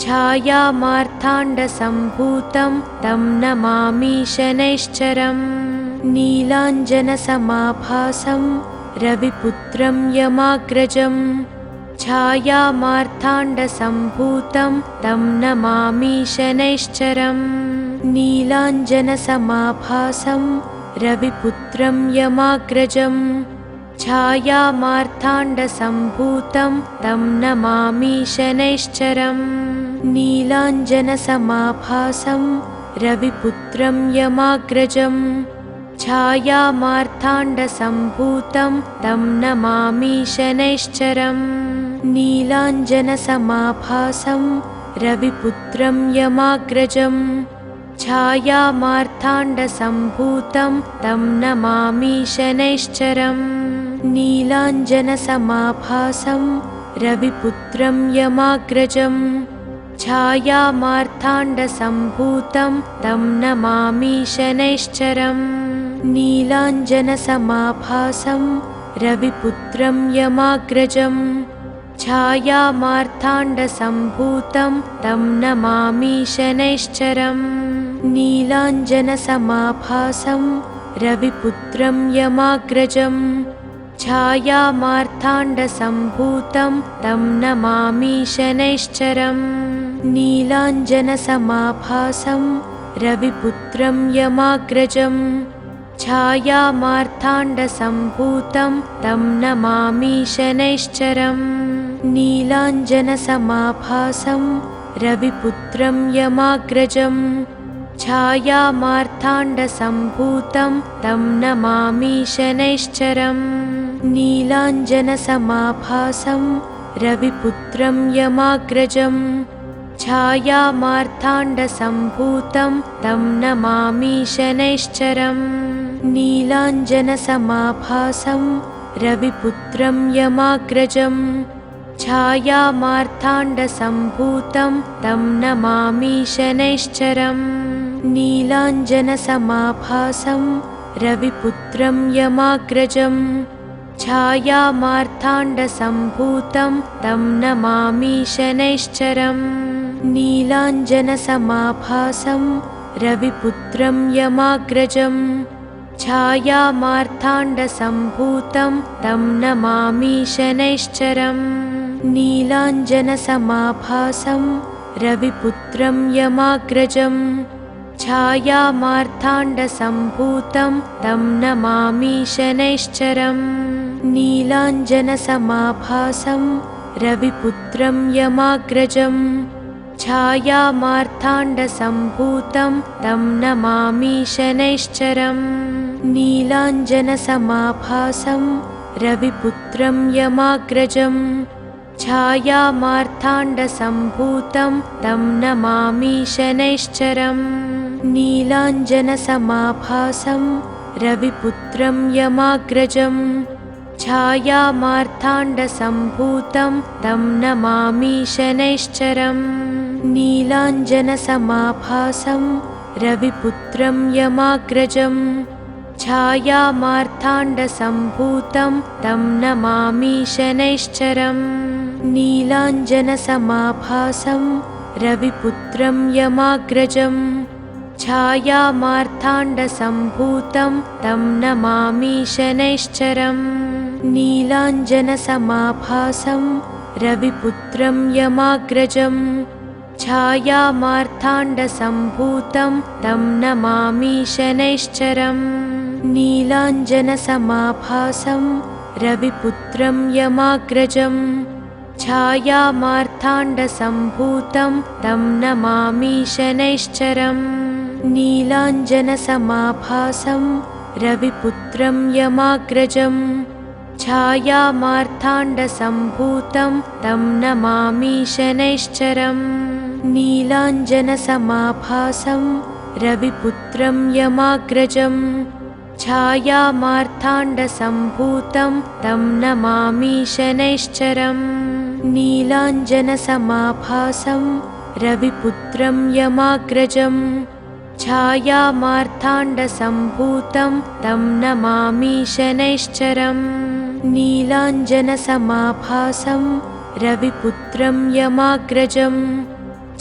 छायामार्ताण्डसम्भूतं तं नमामि शनैश्चरम् नीलाञ्जनसमाभासं रविपुत्रं यमाग्रजं छायामार्ताण्डसम्भूतं तं नमामि शनैश्चरम् नीलाञ्जनसमाभासं रविपुत्रं यमाग्रजं छायामार्ताण्डसम्भूतं तं नमामि शनैश्चरम् नीलाञ्जनसमाभासं रविपुत्रं यमाग्रजं छायामार्ताण्डसम्भूतं तं नमामि शनैश्चरम् नीलाञ्जनसमाभासं रविपुत्रं यमाग्रजं छायामार्ताण्डसम्भूतं तं नमामि शनैश्चरम् नीलाञ्जनसमाभासं रविपुत्रं यमाग्रजं छायामार्ताण्डसम्भूतं तं नमामि शनैश्चरम् नीलाञ्जनसमाभासं रविपुत्रं यमाग्रजं छायामार्ताण्डसम्भूतं तं नमामि शनैश्चरम् नीलाञ्जनसमाभासं रविपुत्रं यमाग्रजं छायामार्ताण्डसम्भूतं तं नमामि शनैश्चरम् नीलाञ्जनसमाभासं रविपुत्रं यमाग्रजं छायामार्ताण्डसम्भूतं तं नमामि शनैश्चरम् नीलाञ्जनसमाभासं रविपुत्रं यमाग्रजं छायामार्ताण्डसम्भूतं तं नमामि शनैश्चरम् नीलाञ्जनसमाभासं रविपुत्रं यमाग्रजं छायामार्ताण्डसम्भूतं तं नमामि शनैश्चरम् नीलाञ्जनसमाभासं रविपुत्रं यमाग्रजं छायामार्ताण्डसम्भूतं तं नमामि शनैश्चरम् नीलाञ्जनसमाभासं रविपुत्रं यमाग्रजं छायामार्ताण्डसम्भूतं तं नमामि शनैश्चरम् नीलाञ्जनसमाभासं रविपुत्रं यमाग्रजं छायामार्ताण्डसम्भूतं तं नमामि शनैश्चरम् नीलाञ्जनसमाभासं रविपुत्रं यमाग्रजं छायामार्ताण्डसम्भूतं तं नमामि शनैश्चरम् नीलाञ्जनसमाभासं रविपुत्रं यमाग्रजं छायामार्ताण्डसम्भूतं तं नमामि शनैश्चरम् नीलाञ्जनसमाभासं रविपुत्रं यमाग्रजं छायामार्ताण्डसम्भूतं तं नमामि शनैश्चरम् नीलाञ्जनसमाभासं रविपुत्रं यमाग्रजं छायामार्ताण्डसम्भूतं तं नमामि शनैश्चरम् नीलाञ्जनसमाभासं रविपुत्रं यमाग्रजं छायामार्ताण्डसम्भूतं तं नमामि शनैश्चरम् नीलाञ्जनसमाभासं रविपुत्रं यमाग्रजं छायामार्ताण्डसम्भूतं तं नमामि शनैश्चरम् नीलाञ्जनसमाभासं रविपुत्रं यमाग्रजं छायामार्ताण्डसम्भूतं तं नमामि शनैश्चरम् नीलाञ्जनसमाभासं रविपुत्रं यमाग्रजं छायामार्ताण्डसम्भूतं तं नमामि शनैश्चरम् नीलाञ्जनसमाभासं रविपुत्रं यमाग्रजं छायामार्ताण्डसम्भूतं तं नमामि शनैश्चरम् नीलाञ्जनसमाभासं रविपुत्रं यमाग्रजं छायामार्ताण्डसम्भूतं तं नमामि शनैश्चरम् नीलाञ्जनसमाभासं रविपुत्रं यमाग्रजं छायामार्ताण्डसम्भूतं तं नमामि शनैश्चरम् नीलाञ्जनसमाभासं रविपुत्रं यमाग्रजं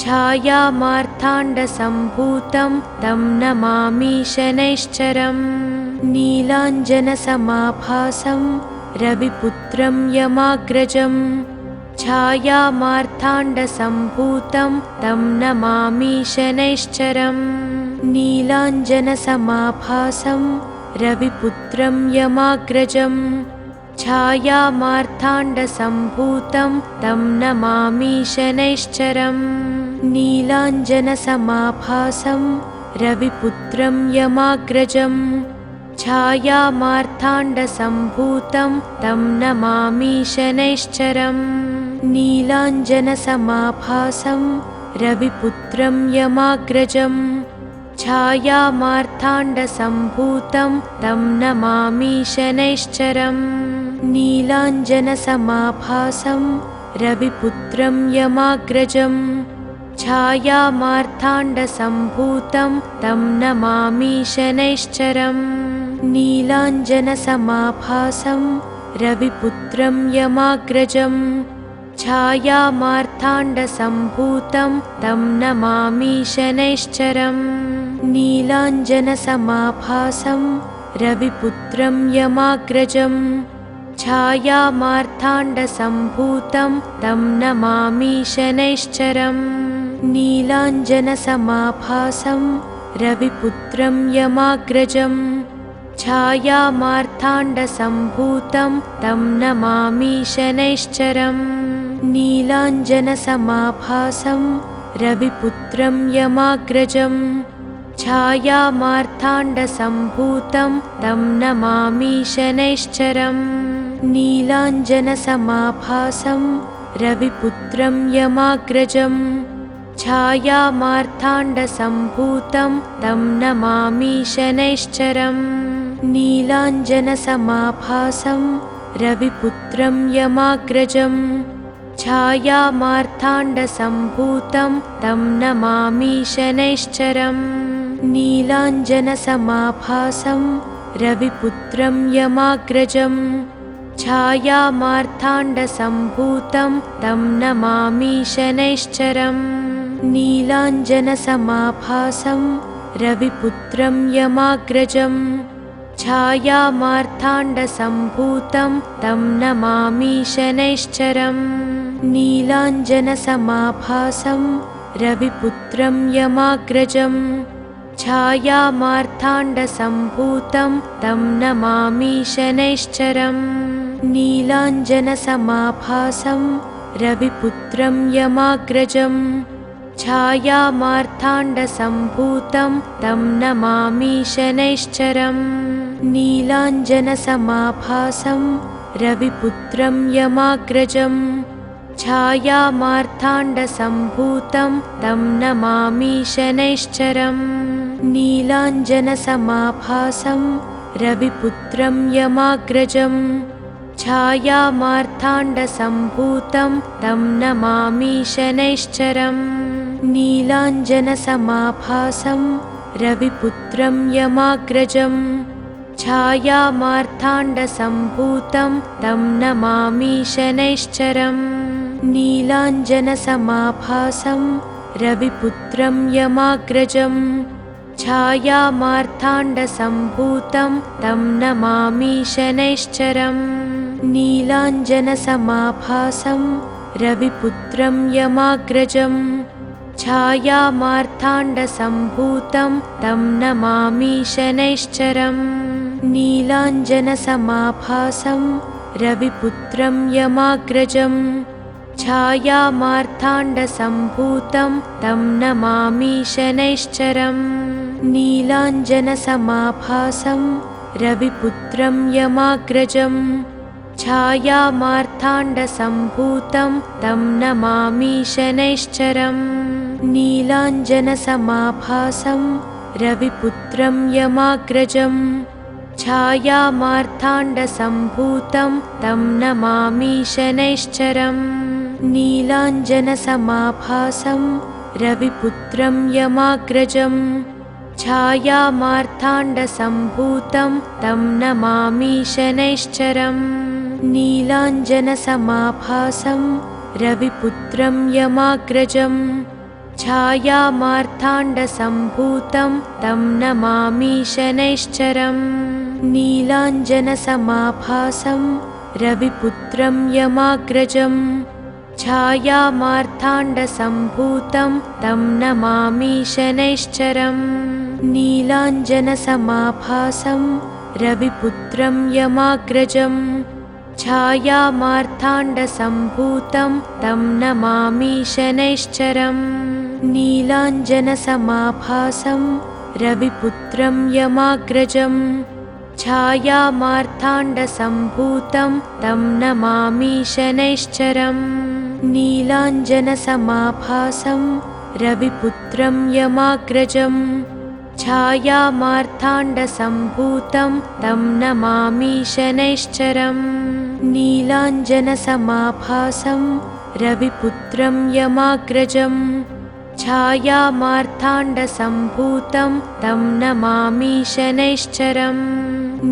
छायामार्ताण्डसम्भूतं तं नमामि शनैश्चरम् नीलाञ्जनसमाभासं रविपुत्रं यमाग्रजं छायामार्ताण्डसम्भूतं तं नमामि शनैश्चरम् नीलाञ्जनसमाभासं रविपुत्रं यमाग्रजं छायामार्ताण्डसम्भूतं तं नमामि शनैश्चरम् नीलाञ्जनसमाभासं रविपुत्रं यमाग्रजं छायामार्ताण्डसम्भूतं तं नमामि शनैश्चरम् नीलाञ्जनसमाभासं रविपुत्रं यमाग्रजं छायामार्ताण्डसम्भूतं तं नमामि शनैश्चरम् नीलाञ्जनसमाभासं रविपुत्रं यमाग्रजं छायामार्ताण्डसम्भूतं तं नमामि शनैश्चरम् नीलाञ्जनसमाभासं रविपुत्रं यमाग्रजं छायामार्ताण्डसम्भूतं तं नमामि शनैश्चरम् नीलाञ्जनसमाभासं रविपुत्रं यमाग्रजं छायामार्ताण्डसम्भूतं तं नमामि शनैश्चरम् नीलाञ्जनसमाभासं रविपुत्रं यमाग्रजं छायामार्ताण्डसम्भूतं तं नमामि शनैश्चरम् नीलाञ्जनसमाभासं रविपुत्रं यमाग्रजं छायामार्ताण्डसम्भूतं तं नमामि शनैश्चरम् नीलाञ्जनसमाभासं रविपुत्रं यमाग्रजं छायामार्ताण्डसम्भूतं तं नमामि शनैश्चरम् नीलाञ्जनसमाभासं रविपुत्रं यमाग्रजं छायामार्ताण्डसम्भूतं तं नमामि शनैश्चरम् नीलाञ्जनसमाभासं रविपुत्रं यमाग्रजं छायामार्ताण्डसम्भूतं तं नमामि शनैश्चरम् नीलाञ्जनसमाभासं रविपुत्रं यमाग्रजं छायामार्ताण्डसम्भूतं तं नमामि शनैश्चरम् नीलाञ्जनसमाभासं रविपुत्रं यमाग्रजं छायामार्ताण्डसम्भूतं तं नमामि शनैश्चरम् नीलाञ्जनसमाभासं रविपुत्रं यमाग्रजं छायामार्ताण्डसम्भूतं तं नमामि शनैश्चरम् नीलाञ्जनसमाभासं रविपुत्रं यमाग्रजं छायामार्ताण्डसम्भूतं तं नमामि शनैश्चरम् नीलाञ्जनसमाभासं रविपुत्रं यमाग्रजं छायामार्ताण्डसम्भूतं तं नमामि शनैश्चरम् नीलाञ्जनसमाभासं रविपुत्रं यमाग्रजं छायामार्ताण्डसम्भूतं तं नमामि शनैश्चरम् नीलाञ्जनसमाभासं रविपुत्रं यमाग्रजं छायामार्ताण्डसम्भूतं तं नमामि शनैश्चरम् नीलाञ्जनसमाभासं रविपुत्रं यमाग्रजं छायामार्ताण्डसम्भूतं तं नमामि शनैश्चरम् नीलाञ्जनसमाभासं रविपुत्रं यमाग्रजम् छायामार्ताण्डसम्भूतं तं नमामि शनैश्चरम् नीलाञ्जनसमाभासं रविपुत्रं यमाग्रजम् छायामार्ताण्डसम्भूतं तं नमामि शनैश्चरम् नीलाञ्जनसमाभासं रविपुत्रं यमाग्रजम् छायामार्ताण्डसम्भूतं तं नमामि शनैश्चरम् नीलाञ्जनसमाभासं रविपुत्रं यमाग्रजम् छायामार्ताण्डसम्भूतं तं नमामि शनैश्चरम् नीलाञ्जनसमाभासं रविपुत्रं यमाग्रजम् छायामार्ताण्डसम्भूतं तं नमामि शनैश्चरम् नीलाञ्जनसमाभासं रविपुत्रं यमाग्रजम् छायामार्ताण्डसम्भूतं तं नमामि शनैश्चरम् नीलाञ्जनसमाभासं रविपुत्रं यमाग्रजम् छायामार्ताण्डसम्भूतं तं नमामि शनैश्चरम् नीलाञ्जनसमाभासं रविपुत्रं यमाग्रजम् छायामार्ताण्डसम्भूतं तं नमामि शनैश्चरम् नीलाञ्जनसमाभासं रविपुत्रं यमाग्रजम् छायामार्ताण्डसम्भूतं तं नमामि शनैश्चरम् नीलाञ्जनसमाभासं रविपुत्रं यमाग्रजम् छायामार्ताण्डसम्भूतं तं नमामि शनैश्चरम्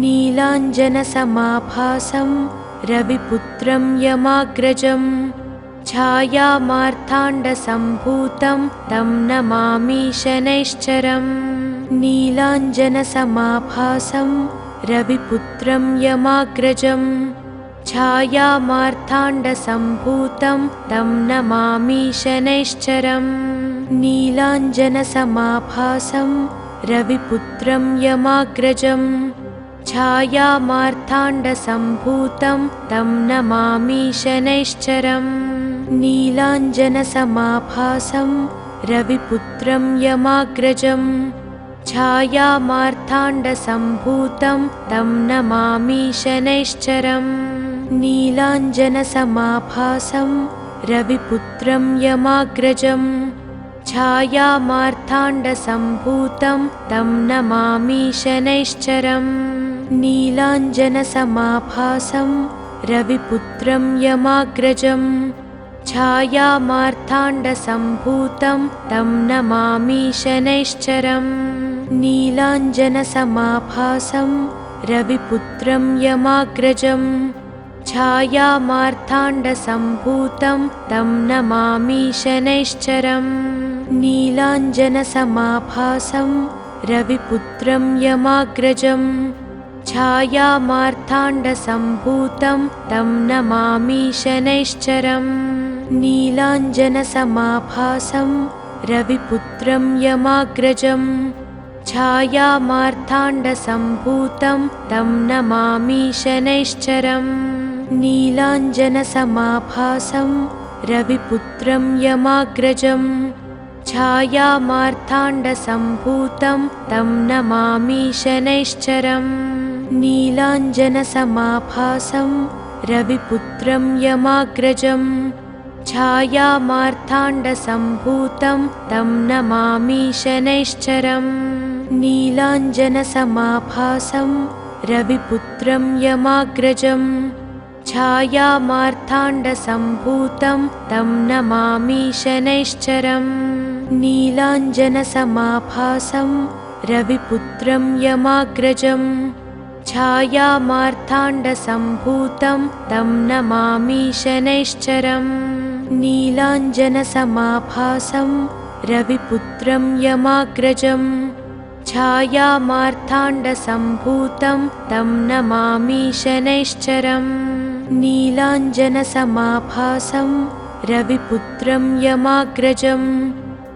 नीलाञ्जनसमाभासं रविपुत्रं यमाग्रजम् छायामार्ताण्डसम्भूतं तं नमामि शनैश्चरम् नीलाञ्जनसमाभासं रविपुत्रं यमाग्रजम् छायामार्ताण्डसम्भूतं तं नमामि शनैश्चरम् नीलाञ्जनसमाभासं रविपुत्रं यमाग्रजम् छायामार्ताण्डसम्भूतं तं नमामि शनैश्चरम् नीलाञ्जनसमाभासं रविपुत्रं यमाग्रजम् छायामार्ताण्डसम्भूतं तं नमामि शनैश्चरम् नीलाञ्जनसमाभासं रविपुत्रं यमाग्रजम् छायामार्ताण्डसम्भूतं तं नमामि शनैश्चरम् नीलाञ्जनसमाभासं रविपुत्रं यमाग्रजम् छायामार्ताण्डसम्भूतं तं नमामि शनैश्चरम् नीलाञ्जनसमाभासं रविपुत्रं यमाग्रजम् छायामार्ताण्डसम्भूतं तं नमामि शनैश्चरम् नीलाञ्जनसमाभासं रविपुत्रं यमाग्रजम् छायामार्ताण्डसम्भूतं तं नमामि शनैश्चरम् नीलाञ्जनसमाभासं रविपुत्रं यमाग्रजम् छायामार्ताण्डसम्भूतं तं नमामि शनैश्चरम् नीलाञ्जनसमाभासं रविपुत्रं यमाग्रजम् छायामार्ताण्डसम्भूतं तं नमामि शनैश्चरम् नीलाञ्जनसमाभासं रविपुत्रं यमाग्रजम् छायामार्ताण्डसम्भूतं तं नमामि शनैश्चरम् नीलाञ्जनसमाभासं रविपुत्रं यमाग्रजम् छायामार्ताण्डसम्भूतं तं नमामि शनैश्चरम् नीलाञ्जनसमाभासं रविपुत्रं यमाग्रजम् छायामार्ताण्डसम्भूतं तं नमामि शनैश्चरम् नीलाञ्जनसमाभासं रविपुत्रं यमाग्रजम् छायामार्ताण्डसम्भूतं तं नमामि शनैश्चरम् नीलाञ्जनसमाभासं रविपुत्रं यमाग्रजम्